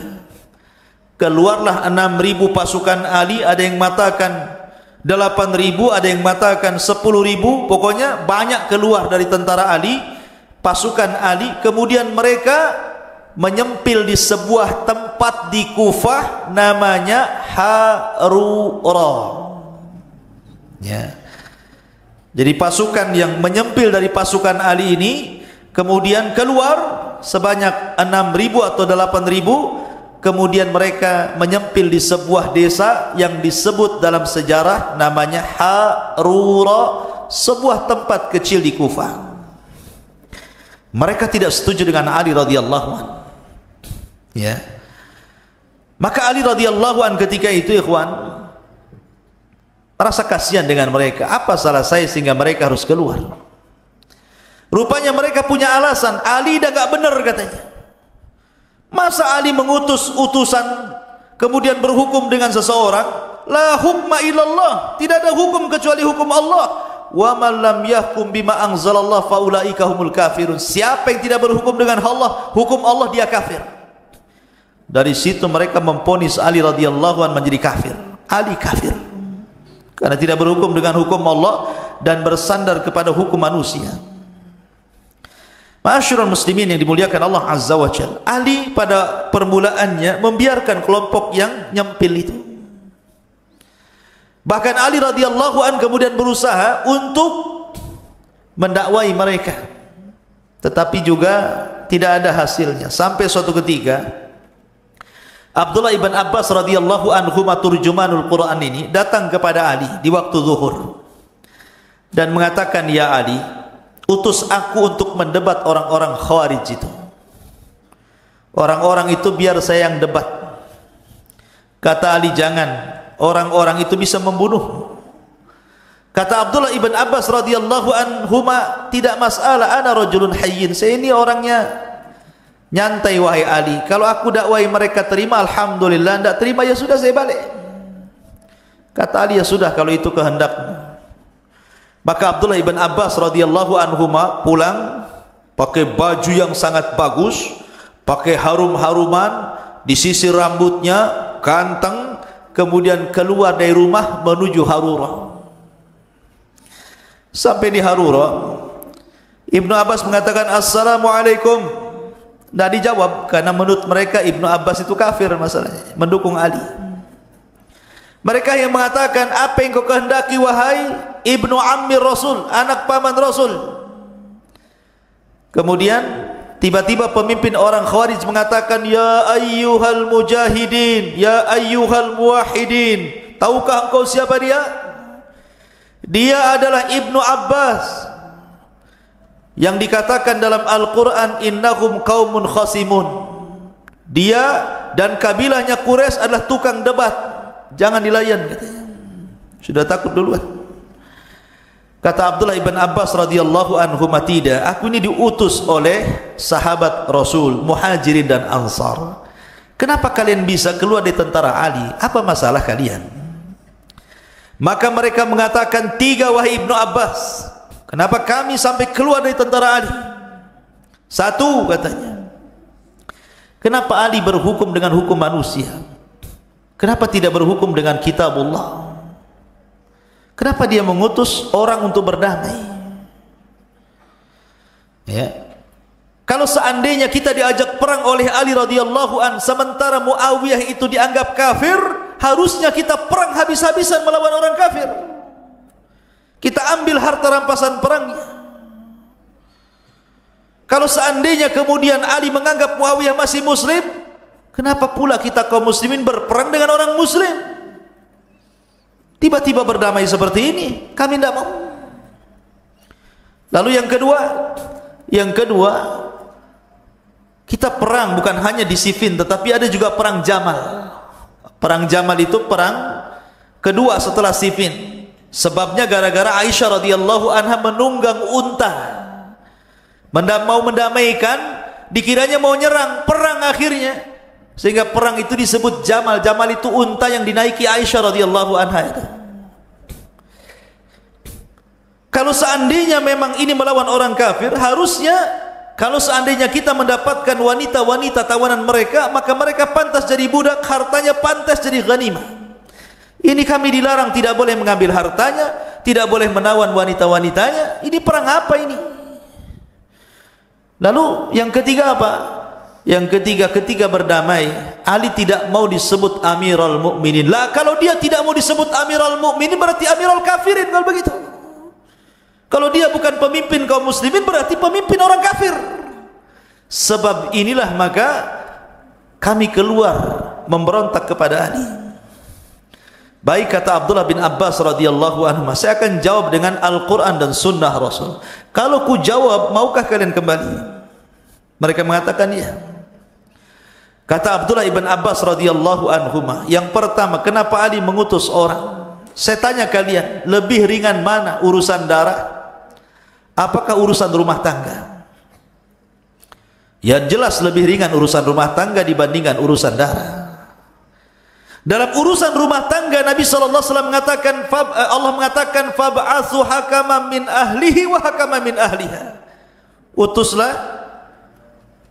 Keluarlah 6.000 pasukan Ali, ada yang mengatakan 8.000, ada yang mengatakan 10.000, pokoknya banyak keluar dari tentara Ali, pasukan Ali. Kemudian mereka menyempil di sebuah tempat di Kufah namanya Harura. Ya. Jadi pasukan yang menyempil dari pasukan Ali ini kemudian keluar sebanyak 6.000 atau 8.000. Kemudian mereka menyempil di sebuah desa yang disebut dalam sejarah namanya Harura, sebuah tempat kecil di Kufah. Mereka tidak setuju dengan Ali radhiyallahu anhu. Ya. Maka Ali radhiyallahu anhu ketika itu, ikhwan, merasa kasihan dengan mereka. Apa salah saya sehingga mereka harus keluar? Rupanya mereka punya alasan. Ali dah gak benar, katanya. Masa Ali mengutus utusan kemudian berhukum dengan seseorang? La hukma illallah, tidak ada hukum kecuali hukum Allah. Wa man lam yahkum bima anzalallah fa ulaika humul kafirun. Siapa yang tidak berhukum dengan Allah, hukum Allah, dia kafir. Dari situ mereka memponis Ali radhiyallahu anhu menjadi kafir. Ali kafir karena tidak berhukum dengan hukum Allah dan bersandar kepada hukum manusia. Ma'asyiral muslimin yang dimuliakan Allah azza wa jalla, Ali pada permulaannya membiarkan kelompok yang nyempil itu. Bahkan Ali radhiyallahu an kemudian berusaha untuk mendakwai mereka, tetapi juga tidak ada hasilnya. Sampai suatu ketika Abdullah ibn Abbas radhiyallahu anhu, turjumanul Quran ini, datang kepada Ali di waktu zuhur dan mengatakan, ya Ali, utus aku untuk mendebat orang-orang Khawarij itu. Orang-orang itu biar saya yang debat. Kata Ali, jangan, orang-orang itu bisa membunuh. Kata Abdullah ibn Abbas radhiyallahu anhuma, tidak masalah, ana rajulun hayyin, saya ini orangnya nyantai wahai Ali. Kalau aku dakwai mereka terima, alhamdulillah. Tidak terima, ya sudah, saya balik. Kata Ali, ya sudah kalau itu kehendakmu. Maka Abdullah ibn Abbas radhiyallahu anhuma pulang pakai baju yang sangat bagus, pakai harum-haruman, disisir rambutnya, ganteng, kemudian keluar dari rumah menuju Harura. Sampai di Harura, Ibnu Abbas mengatakan, assalamualaikum. Tidak dijawab karena menurut mereka Ibnu Abbas itu kafir masalahnya, mendukung Ali. Mereka yang mengatakan, apa yang kau kehendaki wahai Ibnu Ammi Rasul, anak paman Rasul. Kemudian tiba-tiba pemimpin orang Khawarij mengatakan, ya ayyuhal mujahidin, ya ayyuhal muwahhidin. Tahukah engkau siapa dia? Dia adalah Ibnu Abbas yang dikatakan dalam Al-Quran, innahum qaumun khasimun. Dia dan kabilahnya Quraisy adalah tukang debat, jangan dilayan katanya. Sudah takut duluan. Kata Abdullah ibn Abbas radhiyallahu anhu, tidak, aku ini diutus oleh sahabat Rasul, Muhajirin dan Ansar. Kenapa kalian bisa keluar dari tentara Ali? Apa masalah kalian? Maka mereka mengatakan, tiga wahai Ibnu Abbas, kenapa kami sampai keluar dari tentara Ali? Satu katanya, kenapa Ali berhukum dengan hukum manusia? Kenapa tidak berhukum dengan kitabullah? Kenapa dia mengutus orang untuk berdamai? Ya. Kalau seandainya kita diajak perang oleh Ali radhiyallahu an, sementara Muawiyah itu dianggap kafir, harusnya kita perang habis-habisan melawan orang kafir. Kita ambil harta rampasan perangnya. Kalau seandainya kemudian Ali menganggap Muawiyah masih muslim, kenapa pula kita kaum muslimin berperang dengan orang muslim? Tiba-tiba berdamai seperti ini, kami tidak mau. Lalu yang kedua, kita perang bukan hanya di Siffin, tetapi ada juga perang Jamal. Perang Jamal itu perang kedua setelah Siffin. Sebabnya gara-gara Aisyah radhiyallahu anha menunggang unta, mau mendamaikan, dikiranya mau nyerang, perang akhirnya. Sehingga perang itu disebut Jamal. Jamal itu unta yang dinaiki Aisyah radhiyallahu anha itu. Kalau seandainya memang ini melawan orang kafir, harusnya kalau seandainya kita mendapatkan wanita-wanita tawanan mereka, maka mereka pantas jadi budak, hartanya pantas jadi ghanimah. Ini kami dilarang, tidak boleh mengambil hartanya, tidak boleh menawan wanita-wanitanya. Ini perang apa ini? Lalu yang ketiga apa? Yang ketiga, ketika berdamai, Ali tidak mau disebut Amirul Mukminin. Lah, kalau dia tidak mau disebut Amirul Mukminin, berarti Amirul Kafirin kalau begitu. Kalau dia bukan pemimpin kaum muslimin, berarti pemimpin orang kafir. Sebab inilah maka kami keluar memberontak kepada Ali. Baik, kata Abdullah bin Abbas radhiyallahu anhu, saya akan jawab dengan Al-Quran dan Sunnah Rasul. Kalau ku jawab, maukah kalian kembali? Mereka mengatakan ya. Kata Abdullah ibn Abbas radhiyallahu anhuma, yang pertama, kenapa Ali mengutus orang? Saya tanya kalian, lebih ringan mana, urusan darah? Apakah urusan rumah tangga? Ya jelas lebih ringan urusan rumah tangga dibandingkan urusan darah. Dalam urusan rumah tangga Nabi SAW mengatakan, Allah mengatakan, fab'athu hakaman min ahlihi wa hakaman min ahliha. Utuslah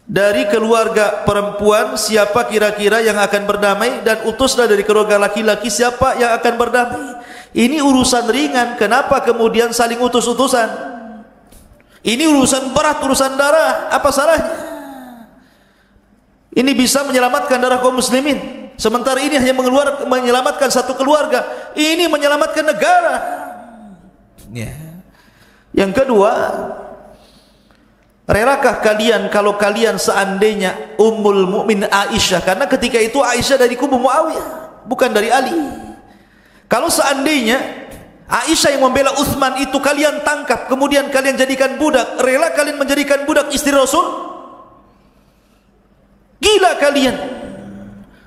dari keluarga perempuan siapa kira-kira yang akan berdamai, dan utuslah dari keluarga laki-laki siapa yang akan berdamai. Ini urusan ringan, kenapa kemudian saling utus-utusan? Ini urusan berat, urusan darah, apa salahnya? Ini bisa menyelamatkan darah kaum muslimin, sementara ini hanya menyelamatkan satu keluarga, ini menyelamatkan negara. Yang kedua, relakah kalian kalau kalian seandainya Ummul Mukmin Aisyah, karena ketika itu Aisyah dari kubu Muawiyah, bukan dari Ali. Kalau seandainya Aisyah yang membela Utsman itu kalian tangkap, kemudian kalian jadikan budak, rela kalian menjadikan budak istri Rasul? Gila kalian.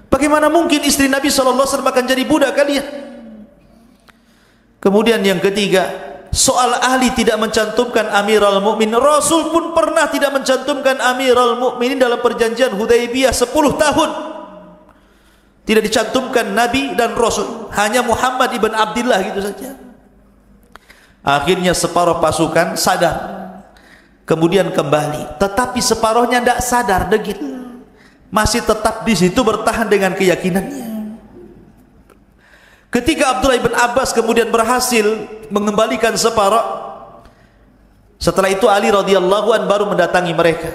Bagaimana mungkin istri Nabi SAW akan jadi budak kalian? Kemudian yang ketiga, soal Ali tidak mencantumkan Amirul Mukminin. Rasul pun pernah tidak mencantumkan Amirul Mukminin dalam perjanjian Hudaybiyah 10 tahun. Tidak dicantumkan Nabi dan Rasul, hanya Muhammad ibn Abdullah gitu saja. Akhirnya separuh pasukan sadar, kemudian kembali, tetapi separuhnya tidak sadar, degil, masih tetap di situ bertahan dengan keyakinannya. Ketika Abdullah ibn Abbas kemudian berhasil mengembalikan separuh, setelah itu Ali radhiyallahu an baru mendatangi mereka.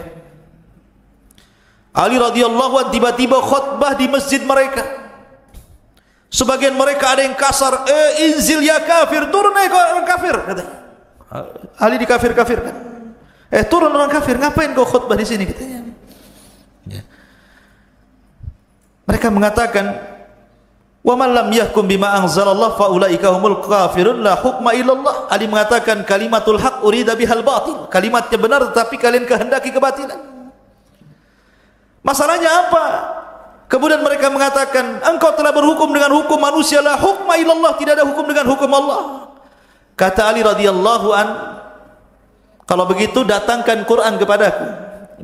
Ali radhiyallahu anhu tiba-tiba khutbah di masjid mereka. Sebagian mereka ada yang kasar, inzil ya kafir, turun orang kafir, katanya. Ali dikafir-kafirkan. Turun orang kafir, ngapain kau khutbah di sini, katanya. Ya. Mereka mengatakan, wa man lam yahkum bima anzalallah fa ulaika humul kafirun la hukma illallah. Ali mengatakan kalimatul haq urida bihal batil. Kalimatnya benar tetapi kalian kehendaki kebatilan. Masalahnya apa? Kemudian mereka mengatakan, engkau telah berhukum dengan hukum manusia, la hukma illallah, tidak ada hukum dengan hukum Allah. Kata Ali radhiyallahu an, kalau begitu datangkan Quran kepadaku.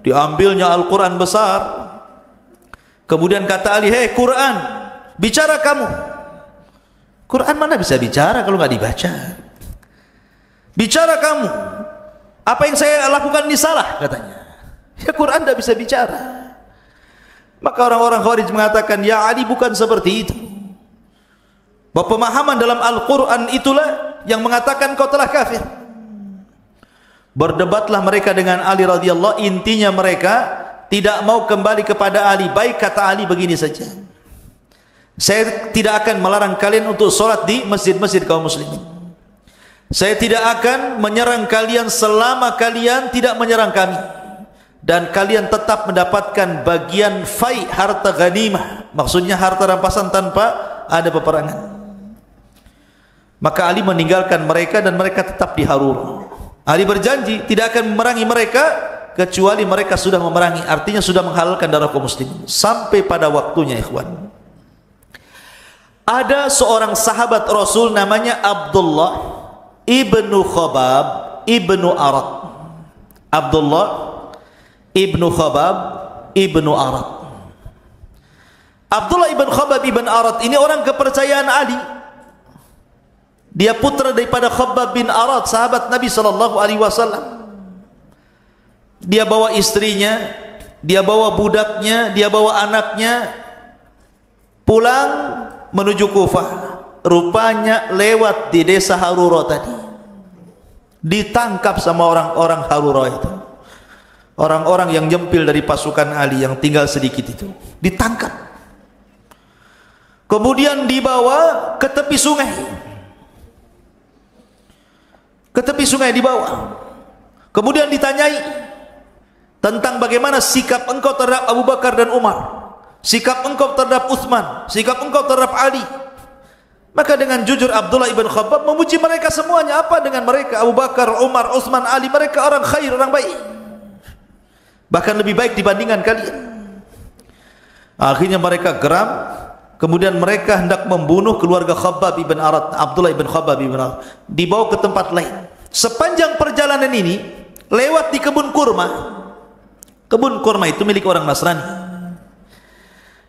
Diambilnya Al-Quran besar. Kemudian kata Ali, hei Quran, bicara kamu. Quran mana bisa bicara kalau nggak dibaca? Bicara kamu. Apa yang saya lakukan ini salah, katanya. Ya Quran tidak bisa bicara. Maka orang-orang Khawarij mengatakan, ya Ali bukan seperti itu. Bahwa pemahaman dalam Al-Quran itulah yang mengatakan kau telah kafir. Berdebatlah mereka dengan Ali radhiyallahu, intinya mereka tidak mau kembali kepada Ali. Baik, kata Ali, begini saja. Saya tidak akan melarang kalian untuk sholat di masjid-masjid kaum muslimin. Saya tidak akan menyerang kalian selama kalian tidak menyerang kami. Dan kalian tetap mendapatkan bagian fai, harta ghanimah, maksudnya harta rampasan tanpa ada peperangan. Maka Ali meninggalkan mereka dan mereka tetap di Harura. Ali berjanji tidak akan memerangi mereka kecuali mereka sudah memerangi, artinya sudah menghalalkan darah kaum muslimin. Sampai pada waktunya, ikhwan, ada seorang sahabat Rasul namanya Abdullah ibnu Khabab ibnu Arat. Abdullah ibnu Khabab ibnu Arat. Abdullah ibn Khabab ibn Arat ini orang kepercayaan Ali. Dia putra daripada Khabab bin Arat, sahabat Nabi SAW. Dia bawa istrinya, dia bawa budaknya, dia bawa anaknya pulang menuju Kufah. Rupanya lewat di desa Harura tadi, ditangkap sama orang-orang Harura itu. Orang-orang yang nyempil dari pasukan Ali yang tinggal sedikit itu ditangkap, kemudian dibawa ke tepi sungai. Ke tepi sungai dibawa, kemudian ditanyai tentang bagaimana sikap engkau terhadap Abu Bakar dan Umar, sikap engkau terhadap Uthman, sikap engkau terhadap Ali. Maka dengan jujur Abdullah ibn Khabab memuji mereka semuanya. Apa dengan mereka? Abu Bakar, Umar, Uthman, Ali, mereka orang khair, orang baik, bahkan lebih baik dibandingkan kalian. Akhirnya mereka geram, kemudian mereka hendak membunuh keluarga Khabab ibn Arat, Abdullah ibn Khabab ibn Arat, dibawa ke tempat lain. Sepanjang perjalanan ini lewat di kebun kurma. Kebun kurma itu milik orang Nasrani.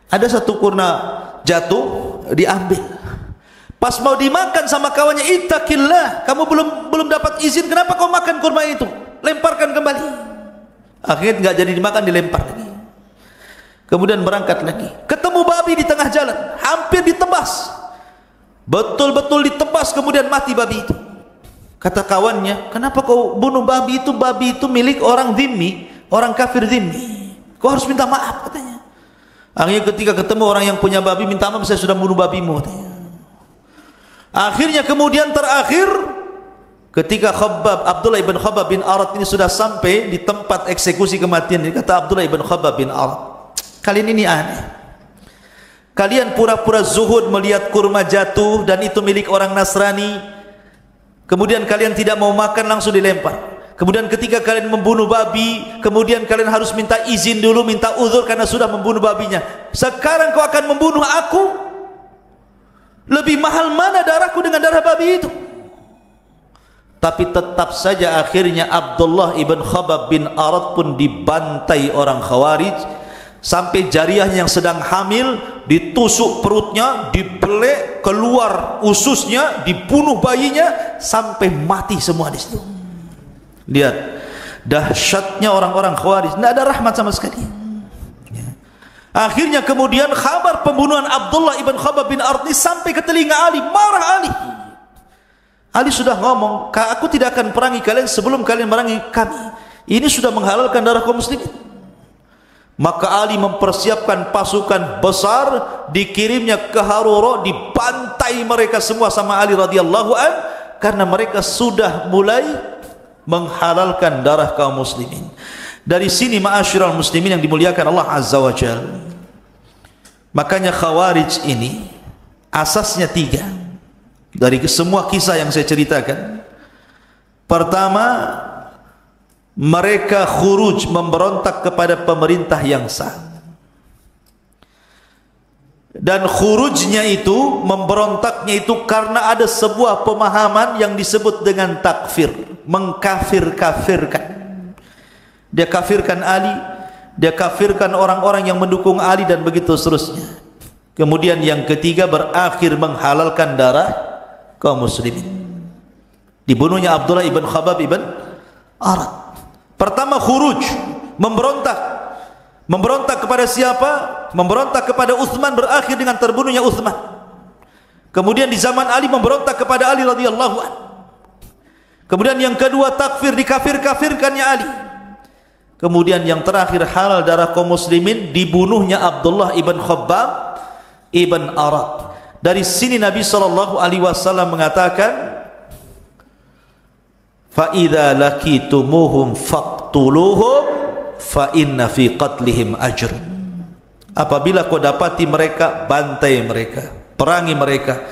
Ada satu kurma jatuh, diambil. Pas mau dimakan sama kawannya, ittaqillah, kamu belum dapat izin, kenapa kau makan kurma itu? Lemparkan kembali. Akhirnya nggak jadi dimakan, dilempar lagi. Kemudian berangkat lagi, ketemu babi di tengah jalan, hampir ditebas, betul-betul ditebas, kemudian mati babi itu. Kata kawannya, kenapa kau bunuh babi itu? Babi itu milik orang zimmi, orang kafir zimmi, kau harus minta maaf, katanya. Akhirnya ketika ketemu orang yang punya babi, minta maaf, saya sudah bunuh babimu, katanya. Akhirnya kemudian terakhir, ketika Abdullah ibn Khabab bin Arat ini sudah sampai di tempat eksekusi kematian, kata Abdullah ibn Khabab bin Arat, kalian ini aneh. Kalian pura-pura zuhud melihat kurma jatuh dan itu milik orang Nasrani, kemudian kalian tidak mau makan, langsung dilempar. Kemudian ketika kalian membunuh babi, kemudian kalian harus minta izin dulu, minta uzur karena sudah membunuh babinya. Sekarang kau akan membunuh aku, lebih mahal mana darahku dengan darah babi itu? Tapi tetap saja akhirnya Abdullah ibn Khabab bin Arat pun dibantai orang Khawarij, sampai jariyahnya yang sedang hamil ditusuk perutnya, dibelek keluar ususnya, dibunuh bayinya sampai mati semua di situ. Lihat dahsyatnya orang-orang Khawarij, tidak ada rahmat sama sekali. Akhirnya kemudian kabar pembunuhan Abdullah ibn Khabab bin Arat sampai ke telinga Ali, marah Ali. Ali sudah ngomong, aku tidak akan perangi kalian sebelum kalian merangi kami. Ini sudah menghalalkan darah kaum muslimin. Maka Ali mempersiapkan pasukan besar, dikirimnya ke Harura, dibantai mereka semua sama Ali radhiyallahu an, karena mereka sudah mulai menghalalkan darah kaum muslimin. Dari sini ma'asyiral muslimin yang dimuliakan Allah azza wa jalla, makanya Khawarij ini asasnya 3 dari semua kisah yang saya ceritakan. Pertama, mereka khuruj, memberontak kepada pemerintah yang sah. Dan khurujnya itu, memberontaknya itu karena ada sebuah pemahaman yang disebut dengan takfir, mengkafir-kafirkan. Dia kafirkan Ali, dia kafirkan orang-orang yang mendukung Ali, dan begitu seterusnya. Kemudian yang ketiga, berakhir menghalalkan darah kaum muslimin. Dibunuhnya Abdullah ibn Khabbab ibn Arat. Pertama khuruj, memberontak. Memberontak kepada siapa? Memberontak kepada Uthman, berakhir dengan terbunuhnya Uthman. Kemudian di zaman Ali memberontak kepada Ali radhiyallahu an. Kemudian yang kedua takfir, dikafir-kafirkannya Ali. Kemudian yang terakhir halal darah kaum muslimin, dibunuhnya Abdullah ibn Khabbab ibn Arat. Dari sini Nabi SAW mengatakan, fa idza laqitumuhum faqtuluhum fa inna fi qatlihim ajr. Apabila kau dapati mereka, bantai mereka, perangi mereka,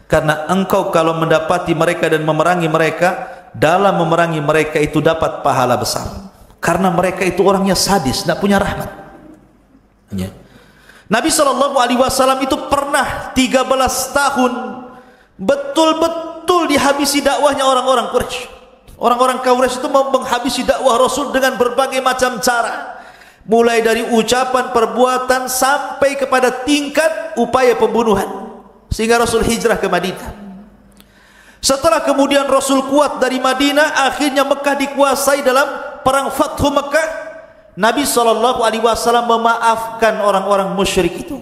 karena engkau kalau mendapati mereka dan memerangi mereka, dalam memerangi mereka itu dapat pahala besar, karena mereka itu orangnya sadis, tidak punya rahmat. Ya. Nabi SAW itu pernah 13 tahun betul-betul dihabisi dakwahnya orang-orang Quraisy. Orang-orang Quraisy itu menghabisi dakwah Rasul dengan berbagai macam cara, mulai dari ucapan, perbuatan, sampai kepada tingkat upaya pembunuhan, sehingga Rasul hijrah ke Madinah. Setelah kemudian Rasul kuat dari Madinah, akhirnya Mekah dikuasai dalam perang Fathu Mekah. Nabi SAW memaafkan orang-orang musyrik itu.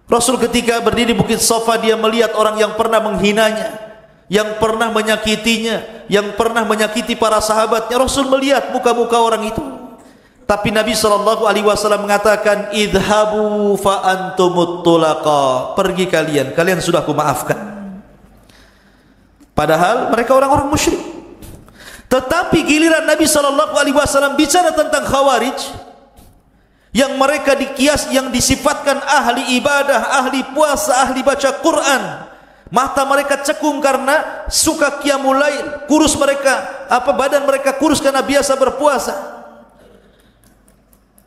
Rasul ketika berdiri di Bukit Safa, dia melihat orang yang pernah menghinanya, yang pernah menyakitinya, yang pernah menyakiti para sahabatnya. Rasul melihat muka-muka orang itu. Tapi Nabi SAW mengatakan, idhabu fa antumut tulaqa, pergi kalian, kalian sudah aku maafkan. Padahal mereka orang-orang musyrik. Tetapi giliran Nabi SAW bicara tentang Khawarij, yang mereka dikias, yang disifatkan ahli ibadah, ahli puasa, ahli baca Quran, mata mereka cekung karena suka qiyamul lail, kurus mereka, badan mereka kurus karena biasa berpuasa,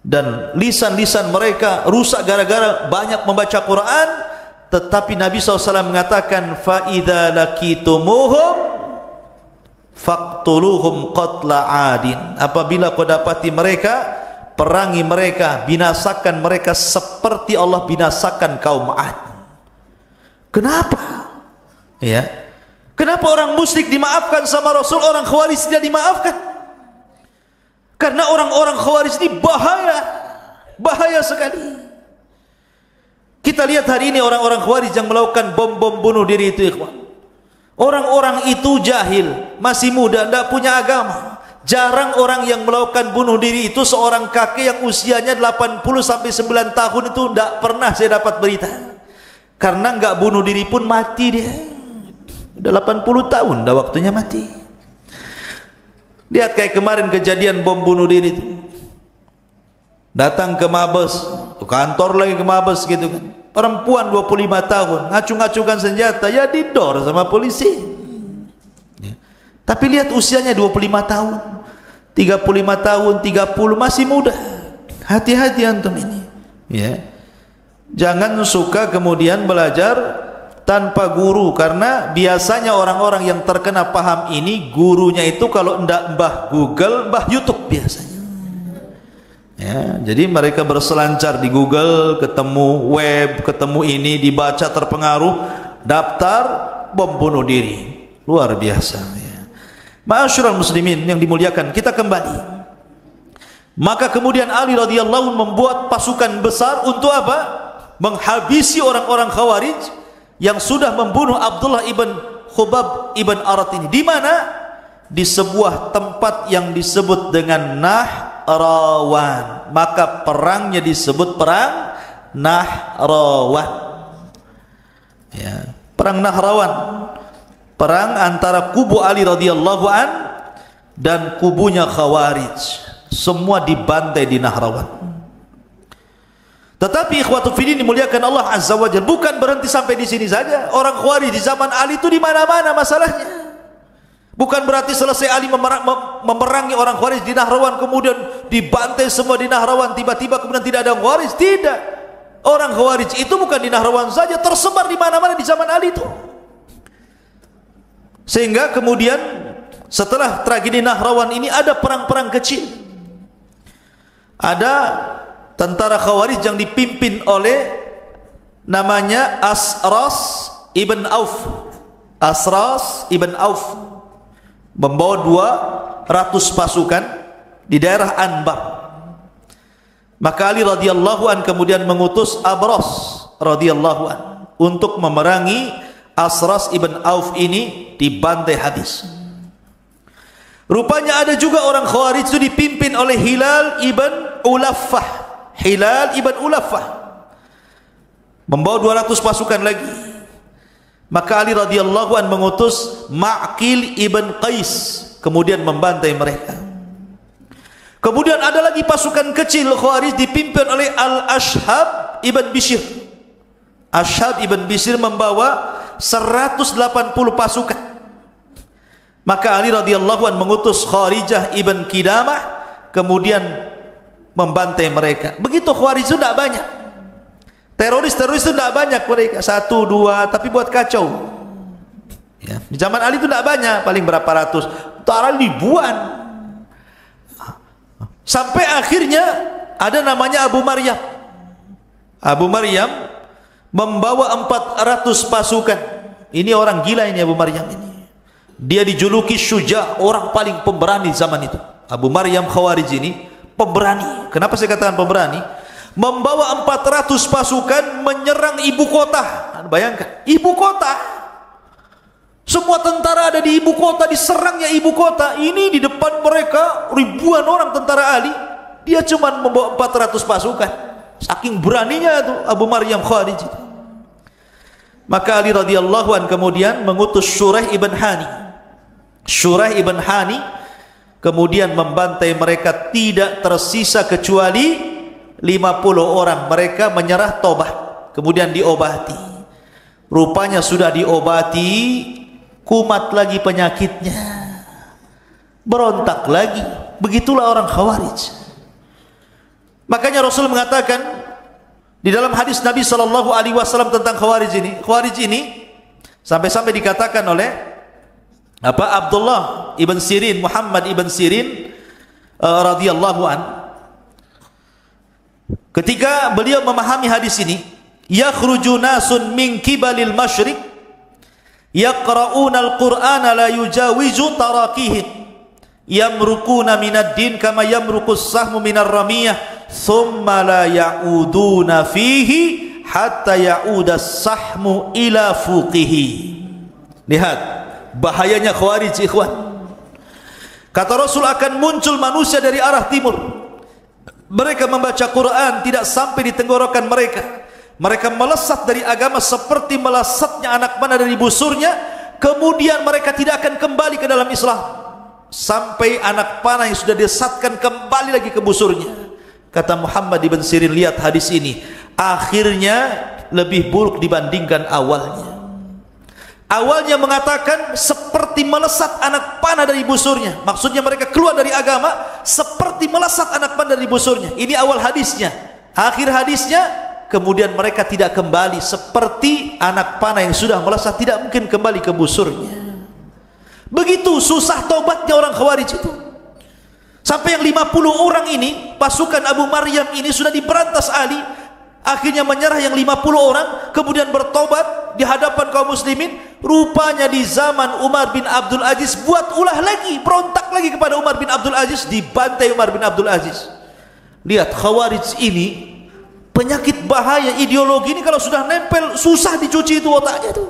dan lisan-lisan mereka rusak gara-gara banyak membaca Quran. Tetapi Nabi SAW mengatakan, fa idza laqitumuhum faqtuluhum qatla adin. Apabila kau dapati mereka, perangi mereka, binasakan mereka seperti Allah binasakan kaum Ad. Kenapa? Ya, kenapa orang musyrik dimaafkan sama Rasul, orang Khawarij tidak dimaafkan? Karena orang-orang Khawarij ini bahaya sekali. Kita lihat hari ini orang-orang Khawarij yang melakukan bom-bom bunuh diri itu, ikhwan. Orang-orang itu jahil, masih muda, tidak punya agama. Jarang orang yang melakukan bunuh diri itu seorang kakek yang usianya 80-9 tahun itu, tidak pernah saya dapat berita. Karena enggak bunuh diri pun mati dia. Udah 80 tahun, dah waktunya mati. Lihat kayak kemarin kejadian bom bunuh diri itu. Datang ke Mabes, ke kantor lagi ke Mabes gitu kan. Perempuan 25 tahun, ngacung-ngacungkan senjata, ya didor sama polisi. Ya. Tapi lihat usianya 25 tahun, 35 tahun, 30, masih muda. Hati-hati antum ini. Ya. Jangan suka kemudian belajar tanpa guru, karena biasanya orang-orang yang terkena paham ini, gurunya itu kalau ndak mbah Google, mbah YouTube biasanya. Ya, jadi mereka berselancar di Google, ketemu web, ketemu ini, dibaca, terpengaruh, daftar, bom bunuh diri. Luar biasa. Ya. Ma'asyiral muslimin yang dimuliakan, kita kembali. Maka kemudian Ali radhiyallahu anhu membuat pasukan besar untuk apa? Menghabisi orang-orang Khawarij yang sudah membunuh Abdullah ibn Khabbab ibn Arat ini. Di mana? Di sebuah tempat yang disebut dengan Nah Nahrawan. Maka perangnya disebut perang Nahrawan. Ya, perang Nahrawan, perang antara kubu Ali radhiyallahu an dan kubunya Khawarij. Semua dibantai di Nahrawan. Tetapi ikhwatu fiddin dimuliakan Allah Azza wa Jalla, bukan berhenti sampai di sini saja. Orang Khawarij di zaman Ali itu di mana-mana masalahnya. Bukan berarti selesai Ali memerangi orang Khawarij di Nahrawan kemudian dibantai semua di Nahrawan, tiba-tiba kemudian tidak ada Khawarij. Tidak. Orang Khawarij itu bukan di Nahrawan saja, tersebar di mana-mana di zaman Ali itu. Sehingga kemudian setelah tragedi Nahrawan ini ada perang-perang kecil. Ada tentara Khawarij yang dipimpin oleh namanya Asras ibn Auf. Asras ibn Auf membawa 200 pasukan di daerah Anbar. Maka Ali radhiyallahu an kemudian mengutus Abras radhiyallahu an untuk memerangi Asras ibn Auf ini, dibantai habis. Rupanya ada juga orang Khawarij itu dipimpin oleh Hilal ibn Ulaffah. Hilal ibn Ulaffah membawa 200 pasukan lagi. Maka Ali radhiyallahu an mengutus Ma'qil ibn Qais kemudian membantai mereka. Kemudian ada lagi pasukan kecil Khawarij dipimpin oleh Al-Ashhab ibn Bishr. Ashhab ibn Bishr membawa 180 pasukan. Maka Ali radhiyallahu an mengutus Kharijah ibn Qidamah kemudian membantai mereka. Begitu Khawarij itu tidak banyak. Teroris-teroris itu tidak banyak mereka, 1, 2, tapi buat kacau. Ya, di zaman Ali itu tidak banyak, paling berapa ratus, antara ribuan. Sampai akhirnya ada namanya Abu Maryam. Abu Maryam membawa 400 pasukan. Ini orang gila ini Abu Maryam ini. Dia dijuluki Syuja, orang paling pemberani zaman itu. Abu Maryam Khawarij ini pemberani. Kenapa saya katakan pemberani? Membawa 400 pasukan menyerang ibu kota. Bayangkan, ibu kota. Semua tentara ada di ibu kota, diserangnya ibu kota. Ini di depan mereka ribuan orang tentara Ali. Dia cuma membawa 400 pasukan. Saking beraninya itu Abu Maryam Khawarij. Maka Ali radhiyallahu an kemudian mengutus Shuraih ibn Hani. Shuraih ibn Hani kemudian membantai mereka, tidak tersisa kecuali 50 orang. Mereka menyerah tobat, kemudian diobati. Rupanya sudah diobati, kumat lagi penyakitnya, berontak lagi. Begitulah orang Khawarij. Makanya Rasul mengatakan di dalam hadis Nabi SAW tentang Khawarij ini sampai-sampai dikatakan oleh Abdullah ibn Sirin, Muhammad ibn Sirin radhiyallahu an, ketika beliau memahami hadis ini, yakhruju nasun min kibalil masyriq yaqra'una al-Qur'ana la yujawizu tarakihim yamruquna minad din kama yamruqus sahmu minar ramiyah thumma la ya'uduna fihi hatta ya'uda sahmu ila fuqihi. Lihat bahayanya Khawarij, ikhwan. Kata Rasul, akan muncul manusia dari arah timur. Mereka membaca Quran tidak sampai di tenggorokan mereka. Mereka melesat dari agama seperti melesatnya anak panah dari busurnya. Kemudian mereka tidak akan kembali ke dalam Islam sampai anak panah yang sudah disesatkan kembali lagi ke busurnya. Kata Muhammad ibn Sirin, lihat hadis ini, akhirnya lebih buruk dibandingkan awalnya. Awalnya mengatakan seperti melesat anak panah dari busurnya. Maksudnya mereka keluar dari agama seperti melesat anak panah dari busurnya. Ini awal hadisnya. Akhir hadisnya, kemudian mereka tidak kembali seperti anak panah yang sudah melesat, tidak mungkin kembali ke busurnya. Begitu susah taubatnya orang Khawarij itu. Sampai yang 50 orang ini, pasukan Abu Maryam ini sudah diberantas Ali. Akhirnya menyerah yang 50 orang, kemudian bertobat di hadapan kaum muslimin. Rupanya di zaman Umar bin Abdul Aziz buat ulah lagi, berontak lagi kepada Umar bin Abdul Aziz, dibantai Umar bin Abdul Aziz. Lihat Khawarij ini, penyakit bahaya ideologi ini kalau sudah nempel susah dicuci itu otaknya tuh.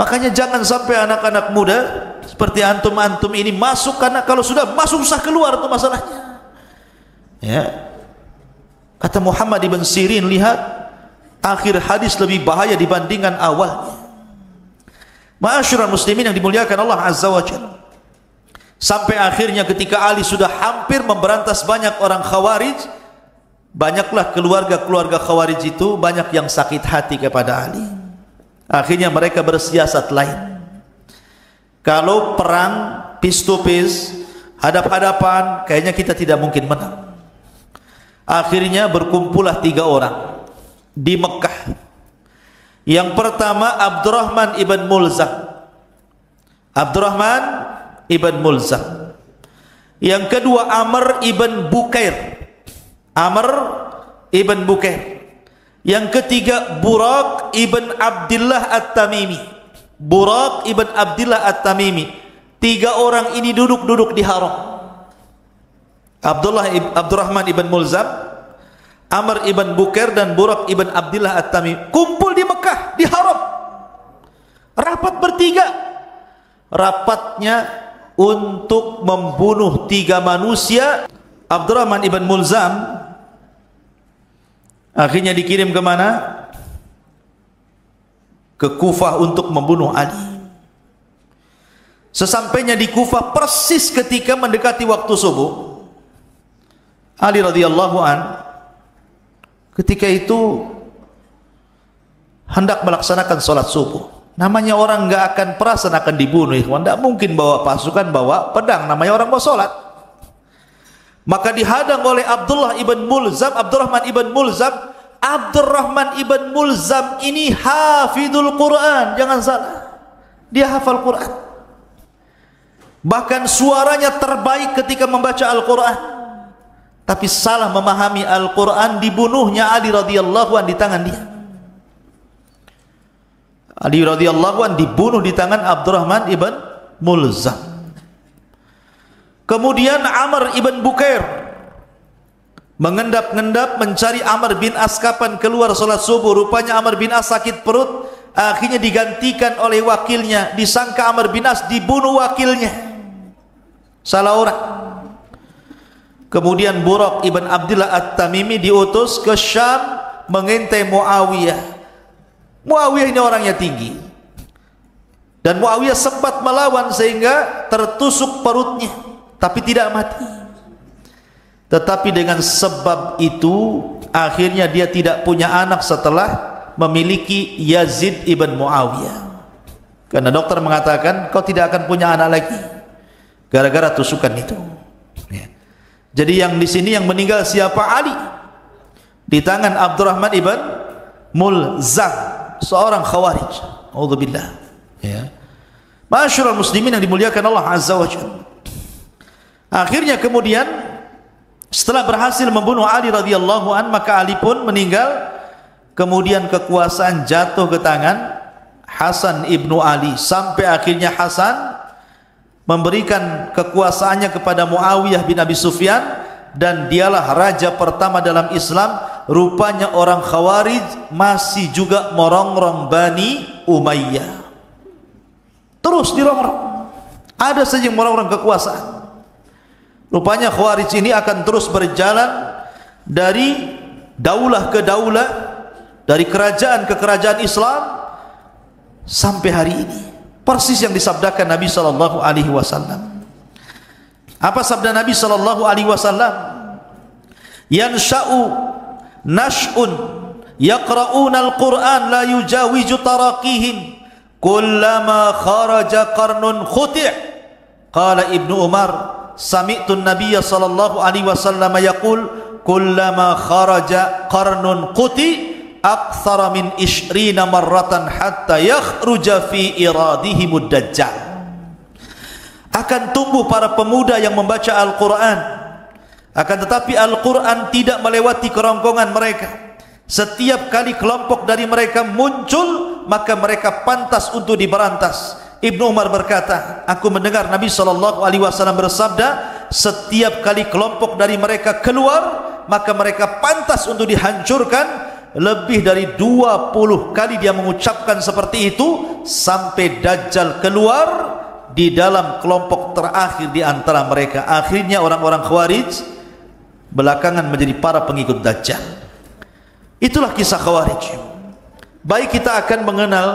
Makanya jangan sampai anak-anak muda seperti antum-antum ini masuk, karena kalau sudah masuk susah keluar itu masalahnya. Ya. Kata Muhammad ibn Sirin, lihat akhir hadis lebih bahaya dibandingkan awalnya. Ma'asyiral muslimin yang dimuliakan Allah Azza wa Jalla. Sampai akhirnya ketika Ali sudah hampir memberantas banyak orang Khawarij, banyaklah keluarga-keluarga Khawarij itu banyak yang sakit hati kepada Ali. Akhirnya mereka bersiasat lain. Kalau perang face to face, hadap-hadapan, kayaknya kita tidak mungkin menang. Akhirnya berkumpullah 3 orang di Mekah. Yang pertama Abdurrahman ibn Mulzam. Abdurrahman ibn Mulzam. Yang kedua Amr ibn Bukair. Amr ibn Bukair. Yang ketiga Buraq ibn Abdullah At-Tamimi. Buraq ibn Abdullah At-Tamimi. 3 orang ini duduk di haram. Abdurrahman ibn Mulzam, Amr ibn Bukair dan Buraq ibn Abdullah At-Tamimi kumpul di Mekah, di haram. Rapat bertiga. Rapatnya untuk membunuh 3 manusia. Abdurrahman ibn Mulzam akhirnya dikirim ke mana? Ke Kufah untuk membunuh Ali. Sesampainya di Kufah, persis ketika mendekati waktu subuh, Ali radhiyallahu an ketika itu hendak melaksanakan sholat subuh. Namanya orang nggak akan perasan akan dibunuh, ikhwan. Tidak mungkin bawa pasukan, bawa pedang. Namanya orang mau sholat. Maka dihadang oleh Abdurrahman ibn Mulzam. Abdurrahman ibn Mulzam ini hafidul Quran, jangan salah. Dia hafal Quran. Bahkan suaranya terbaik ketika membaca Al-Quran. Tapi salah memahami Al-Quran, dibunuhnya Ali radhiyallahu an di tangan dia. Ali radhiyallahu an dibunuh di tangan Abdurrahman ibn Mulzam. Kemudian Amr ibn Bukair mengendap-endap mencari Amr bin As kapan keluar salat subuh. Rupanya Amr bin As sakit perut, akhirnya digantikan oleh wakilnya. Disangka Amr bin As dibunuh wakilnya, salah orang. Kemudian Buraq ibn Abdullah At-Tamimi diutus ke Syam mengintai Muawiyah. Muawiyah ini orangnya tinggi, dan Muawiyah sempat melawan sehingga tertusuk perutnya, tapi tidak mati. Tetapi dengan sebab itu akhirnya dia tidak punya anak setelah memiliki Yazid ibn Muawiyah, karena dokter mengatakan kau tidak akan punya anak lagi gara-gara tusukan itu. Jadi yang di sini yang meninggal siapa? Ali, di tangan Abdurrahman ibn Mulzam, seorang Khawarij. Auzubillah. Ya. Ma'asyiral muslimin yang dimuliakan Allah Azza wa Jalla. Akhirnya kemudian setelah berhasil membunuh Ali radhiyallahu an, maka Ali pun meninggal. Kemudian kekuasaan jatuh ke tangan Hasan ibnu Ali, sampai akhirnya Hasan memberikan kekuasaannya kepada Muawiyah bin Abi Sufyan, dan dialah raja pertama dalam Islam. Rupanya orang Khawarij masih juga merongrong Bani Umayyah, terus dirongrong, ada saja yang merongrong kekuasaan. Rupanya Khawarij ini akan terus berjalan dari daulah ke daulah, dari kerajaan ke kerajaan Islam sampai hari ini. Persis yang disabdakan Nabi sallallahu alaihi wasallam. Apa sabda Nabi sallallahu alaihi wasallam? Yansha'u nash'un yaqra'una al-Qur'an la yujawiju taraqihim kullama kharaja qarnun khuti'. Qala Ibnu Umar, sami'tu an-nabiyya sallallahu alaihi wasallam yaqul kullama kharaja qarnun khuti' aktsara min 20 marratan hatta yakhruja fi iradihimud dajjal. Akan tumbuh para pemuda yang membaca Al-Quran, akan tetapi Al-Quran tidak melewati kerongkongan mereka. Setiap kali kelompok dari mereka muncul, maka mereka pantas untuk diberantas. Ibnu Umar berkata, aku mendengar Nabi SAW bersabda, setiap kali kelompok dari mereka keluar, maka mereka pantas untuk dihancurkan. lebih dari 20 kali dia mengucapkan seperti itu sampai Dajjal keluar di dalam kelompok terakhir di antara mereka. Akhirnya orang-orang Khawarij belakangan menjadi para pengikut Dajjal. Itulah kisah Khawarij. Baik, kita akan mengenal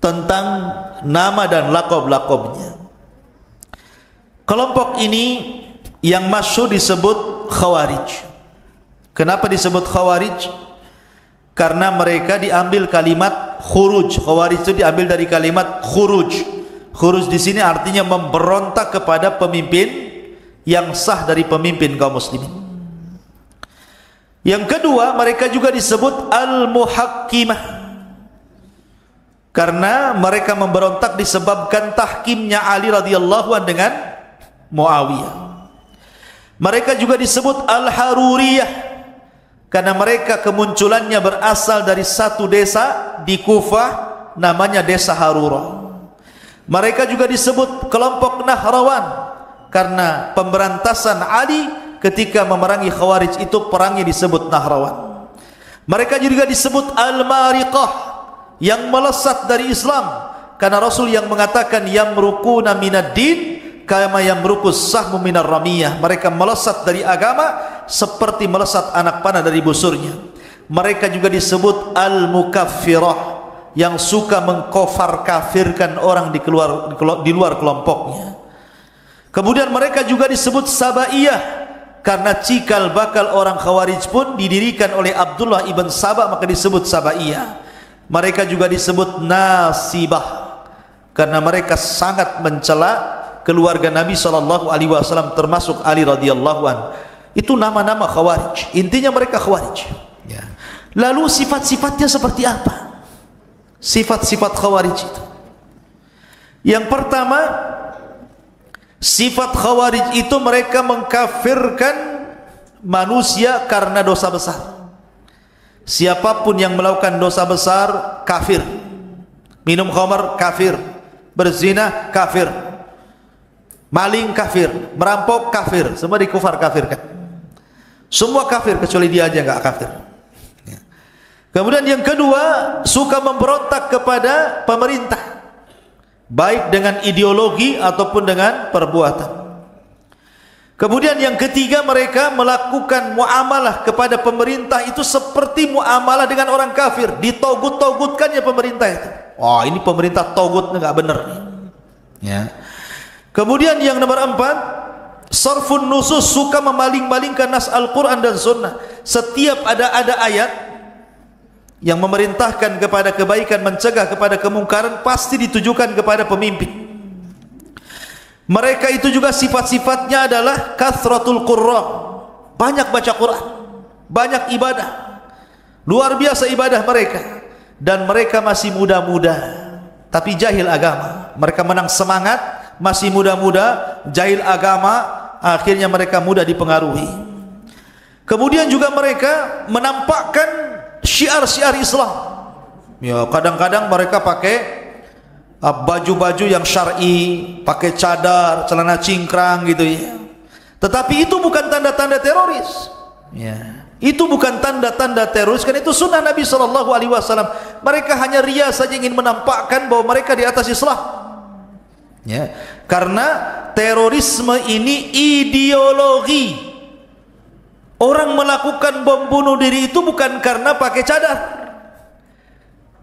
tentang nama dan lakob-lakobnya. Kelompok ini yang masyhur disebut Khawarij. Kenapa disebut Khawarij? Karena mereka diambil kalimat khuruj. Khawarij itu diambil dari kalimat khuruj. Khuruj di sini artinya memberontak kepada pemimpin yang sah dari pemimpin kaum muslimin. Yang kedua, mereka juga disebut al-muhakkimah, karena mereka memberontak disebabkan tahkimnya Ali radhiyallahu anhu dengan Muawiyah. Mereka juga disebut al-haruriyah, karena mereka kemunculannya berasal dari satu desa di Kufah namanya desa Harura. Mereka juga disebut kelompok Nahrawan karena pemberantasan Ali ketika memerangi Khawarij itu perangnya disebut Nahrawan. Mereka juga disebut Al-Mariqah, yang melesat dari Islam, karena Rasul yang mengatakan yamruquna minad din kama yamruqus sahmu minar ramiyah. Mereka melesat dari agama seperti melesat anak panah dari busurnya. Mereka juga disebut al-mukaffirah, yang suka mengkafir kafirkan orang di luar kelompoknya. Kemudian mereka juga disebut sabaiyah, karena cikal bakal orang Khawarij pun didirikan oleh Abdullah ibn Sabah, maka disebut sabaiyah. Mereka juga disebut nasibah, karena mereka sangat mencela keluarga Nabi SAW, termasuk Ali radhiyallahu anhu. Itu nama-nama Khawarij. Intinya mereka Khawarij. Ya. Lalu sifat-sifatnya seperti apa? Sifat-sifat Khawarij itu. Yang pertama, sifat Khawarij itu mereka mengkafirkan manusia karena dosa besar. Siapapun yang melakukan dosa besar kafir. Minum khamar kafir, berzina kafir, maling kafir, merampok kafir, semua dikufar kafirkan. Semua kafir kecuali dia aja enggak kafir. Kemudian yang kedua, suka memberontak kepada pemerintah, baik dengan ideologi ataupun dengan perbuatan. Kemudian yang ketiga, mereka melakukan muamalah kepada pemerintah itu seperti muamalah dengan orang kafir, ditogut-togutkannya pemerintah itu. Wah, ini pemerintah togut, enggak benar. Ya. Kemudian yang nomor 4, sarfun nusus, suka memaling-malingkan nas Al-Quran dan Sunnah. Setiap ada ayat yang memerintahkan kepada kebaikan, mencegah kepada kemungkaran, pasti ditujukan kepada pemimpin. Mereka itu juga sifat-sifatnya adalah kathratul qurra, banyak baca Quran, banyak ibadah, luar biasa ibadah mereka. Dan mereka masih muda-muda tapi jahil agama. Mereka menang semangat, masih muda-muda, jahil agama, akhirnya mereka mudah dipengaruhi. Kemudian juga mereka menampakkan syiar-syiar Islam. Ya, kadang-kadang mereka pakai baju-baju yang syar'i, pakai cadar, celana cingkrang gitu ya. Tetapi itu bukan tanda-tanda teroris. Ya. Itu bukan tanda-tanda teroris, kan itu sunnah Nabi SAW. Mereka hanya ria saja, ingin menampakkan bahwa mereka di atas Islam. Ya. Karena terorisme ini ideologi. Orang melakukan bom bunuh diri itu bukan karena pakai cadar,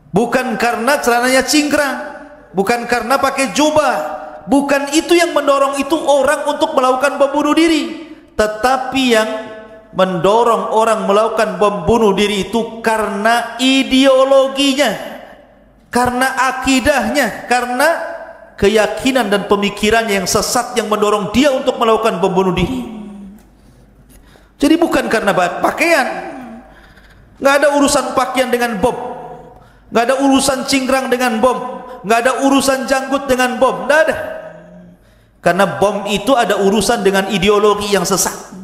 bukan karena celananya cingkrang, bukan karena pakai jubah, bukan itu yang mendorong itu orang untuk melakukan bom bunuh diri. Tetapi yang mendorong orang melakukan bom bunuh diri itu karena ideologinya, karena akidahnya, karena keyakinan dan pemikirannya yang sesat yang mendorong dia untuk melakukan bom bunuh diri. Jadi bukan karena pakaian. Nggak ada urusan pakaian dengan bom, nggak ada urusan cingkrang dengan bom, nggak ada urusan janggut dengan bom, nggak ada. Karena bom itu ada urusan dengan ideologi yang sesat.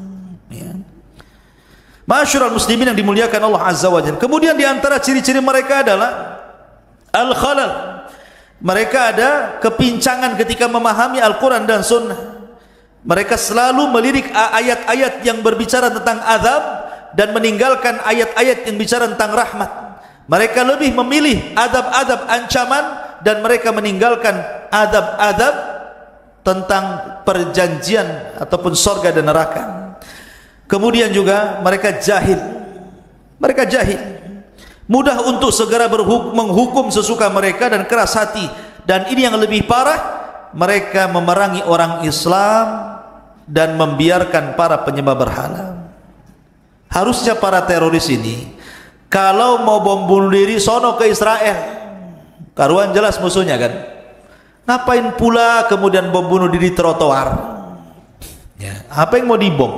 Ma'asyiral muslimin yang dimuliakan Allah Azza wa Jalla. Kemudian di antara ciri-ciri mereka adalah al-khalal. Mereka ada kepincangan ketika memahami Al-Quran dan Sunnah. Mereka selalu melirik ayat-ayat yang berbicara tentang azab, dan meninggalkan ayat-ayat yang bicara tentang rahmat. Mereka lebih memilih adab-adab ancaman dan mereka meninggalkan adab-adab tentang perjanjian ataupun surga dan neraka. Kemudian juga mereka jahil. Mereka jahil. Mudah untuk segera menghukum sesuka mereka dan keras hati. Dan ini yang lebih parah, mereka memerangi orang Islam dan membiarkan para penyembah berhala. Harusnya para teroris ini kalau mau bom bunuh diri sono ke Israel. Karuan jelas musuhnya kan. Ngapain pula kemudian bom bunuh diri trotoar? Ya, apa yang mau dibom?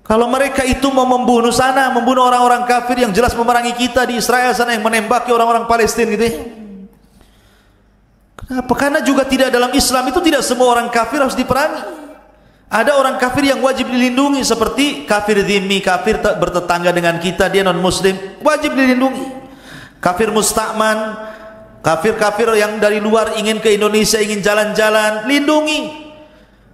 Kalau mereka itu mau membunuh sana, membunuh orang-orang kafir yang jelas memerangi kita di Israel sana, yang menembaki orang-orang Palestina gitu ya. Kenapa? Karena juga tidak dalam Islam itu tidak semua orang kafir harus diperangi. Ada orang kafir yang wajib dilindungi seperti kafir dhimmi, kafir bertetangga dengan kita, dia non muslim, wajib dilindungi. Kafir musta'man, kafir-kafir yang dari luar ingin ke Indonesia, ingin jalan-jalan, lindungi.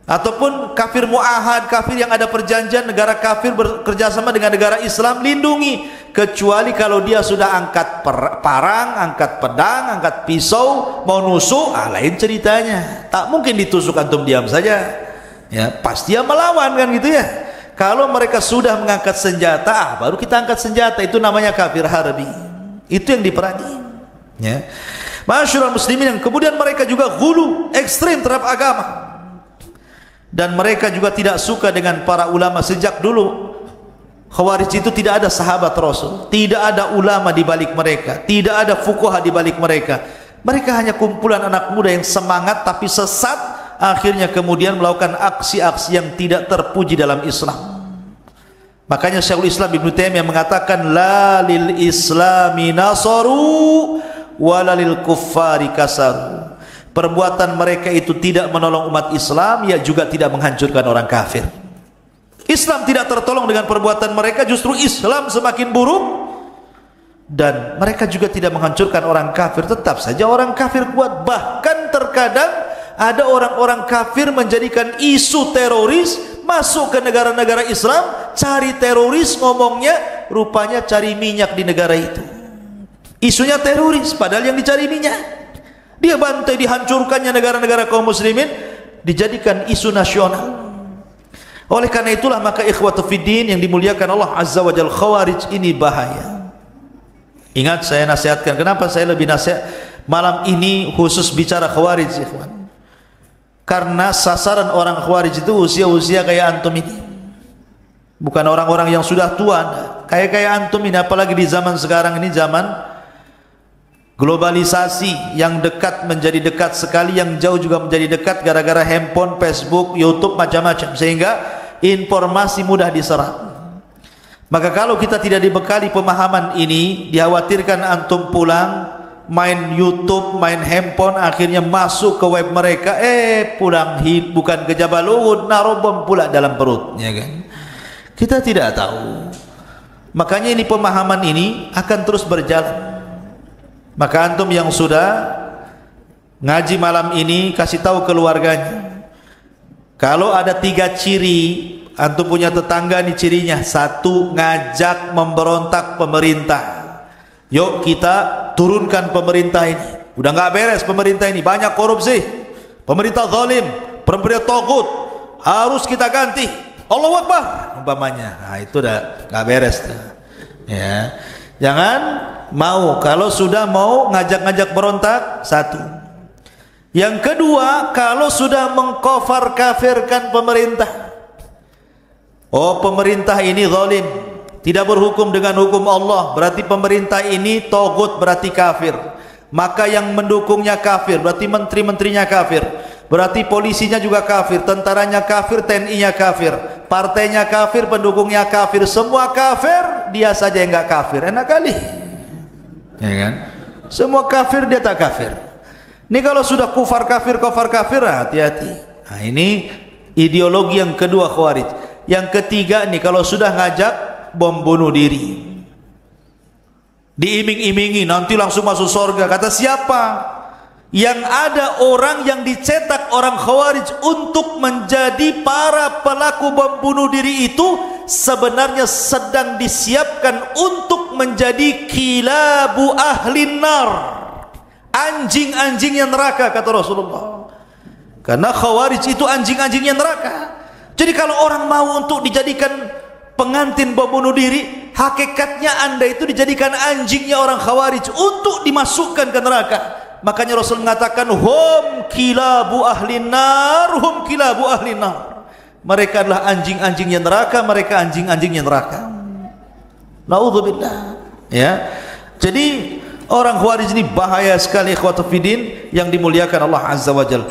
Ataupun kafir mu'ahad, kafir yang ada perjanjian, negara kafir bekerjasama dengan negara Islam, lindungi. Kecuali kalau dia sudah angkat parang, angkat pedang, angkat pisau, mau nusuk, lain ceritanya. Tak mungkin ditusuk antum diam saja. Ya, pasti dia melawan kan gitu ya. Kalau mereka sudah mengangkat senjata, baru kita angkat senjata, itu namanya kafir harbi. Itu yang diperangi. Ya. Masyarul muslimin, yang kemudian mereka juga ghulu, ekstrim terhadap agama. Dan mereka juga tidak suka dengan para ulama. Sejak dulu Khawarij itu tidak ada sahabat Rasul, tidak ada ulama di balik mereka, tidak ada fuqaha di balik mereka. Mereka hanya kumpulan anak muda yang semangat tapi sesat, akhirnya kemudian melakukan aksi-aksi yang tidak terpuji dalam Islam. Makanya Syekhul Islam Ibnu Taimiyah mengatakan la lil islami nasaru wala lil kuffari kasaru. Perbuatan mereka itu tidak menolong umat Islam, ya juga tidak menghancurkan orang kafir. Islam tidak tertolong dengan perbuatan mereka, justru Islam semakin buruk. Dan mereka juga tidak menghancurkan orang kafir, tetap saja orang kafir kuat. Bahkan terkadang ada orang-orang kafir menjadikan isu teroris masuk ke negara-negara Islam, cari teroris, ngomongnya rupanya cari minyak di negara itu. Isunya teroris, padahal yang dicari minyak. Dia bantai dihancurkannya negara-negara kaum muslimin, dijadikan isu nasional. Oleh karena itulah maka ikhwatu fiddin yang dimuliakan Allah Azza wa Jalla, Khawarij ini bahaya. Ingat, saya nasihatkan, kenapa saya lebih nasihat malam ini khusus bicara Khawarij, ikhwan. Karena sasaran orang Khawarij itu usia-usia kayak antum ini. Bukan orang-orang yang sudah tua, kayak antum ini, apalagi di zaman sekarang ini, zaman globalisasi, yang dekat menjadi dekat sekali, yang jauh juga menjadi dekat gara-gara handphone, Facebook, YouTube, macam-macam, sehingga informasi mudah diserap. Maka kalau kita tidak dibekali pemahaman ini, dikhawatirkan antum pulang main YouTube, main handphone, akhirnya masuk ke web mereka, pulang bukan ke Jabal Uhud, naruh bom pula dalam perut, ya kan? Kita tidak tahu. Makanya ini pemahaman ini akan terus berjalan. Maka antum yang sudah ngaji malam ini, kasih tahu keluarganya. Kalau ada 3 ciri, antum punya tetangga nih cirinya. 1, ngajak memberontak pemerintah. Yuk kita turunkan pemerintah ini. Udah nggak beres pemerintah ini, banyak korupsi, pemerintah zalim, pemerintah tagut, harus kita ganti. Allahu Akbar umpamanya. Nah, itu udah nggak beres tuh. Ya. Jangan mau, kalau sudah mau ngajak-ngajak berontak, 1. Yang kedua, kalau sudah mengkafir kafirkan pemerintah. Oh, pemerintah ini zalim, tidak berhukum dengan hukum Allah, berarti pemerintah ini tagut, berarti kafir. Maka yang mendukungnya kafir, berarti menteri-menterinya kafir, berarti polisinya juga kafir, tentaranya kafir, TNI-nya kafir, partainya kafir, pendukungnya kafir, semua kafir, dia saja yang enggak kafir. Enak kali, ya kan? Semua kafir, dia tak kafir. Ini kalau sudah kufar kafir, hati-hati. Nah, ini ideologi yang kedua Khawarij. Yang ketiga nih, kalau sudah ngajak bom bunuh diri, diiming-imingi nanti langsung masuk surga. Kata siapa? Yang ada orang yang dicetak orang Khawarij untuk menjadi para pelaku bom bunuh diri itu sebenarnya sedang disiapkan untuk menjadi kilabu ahlin nar, anjing-anjingnya neraka, kata Rasulullah. Karena Khawarij itu anjing-anjingnya neraka. Jadi kalau orang mau untuk dijadikan pengantin bom bunuh diri, hakikatnya anda itu dijadikan anjingnya orang Khawarij untuk dimasukkan ke neraka. Makanya Rasul mengatakan hum kilabu ahlin nar, hum kilabu ahlin nar. Mereka adalah anjing-anjingnya neraka, mereka anjing-anjingnya neraka. Naudzubillah. Ya. Jadi orang Khawarij ini bahaya sekali, ikhwatu fiddin yang dimuliakan Allah Azza wa Jalla.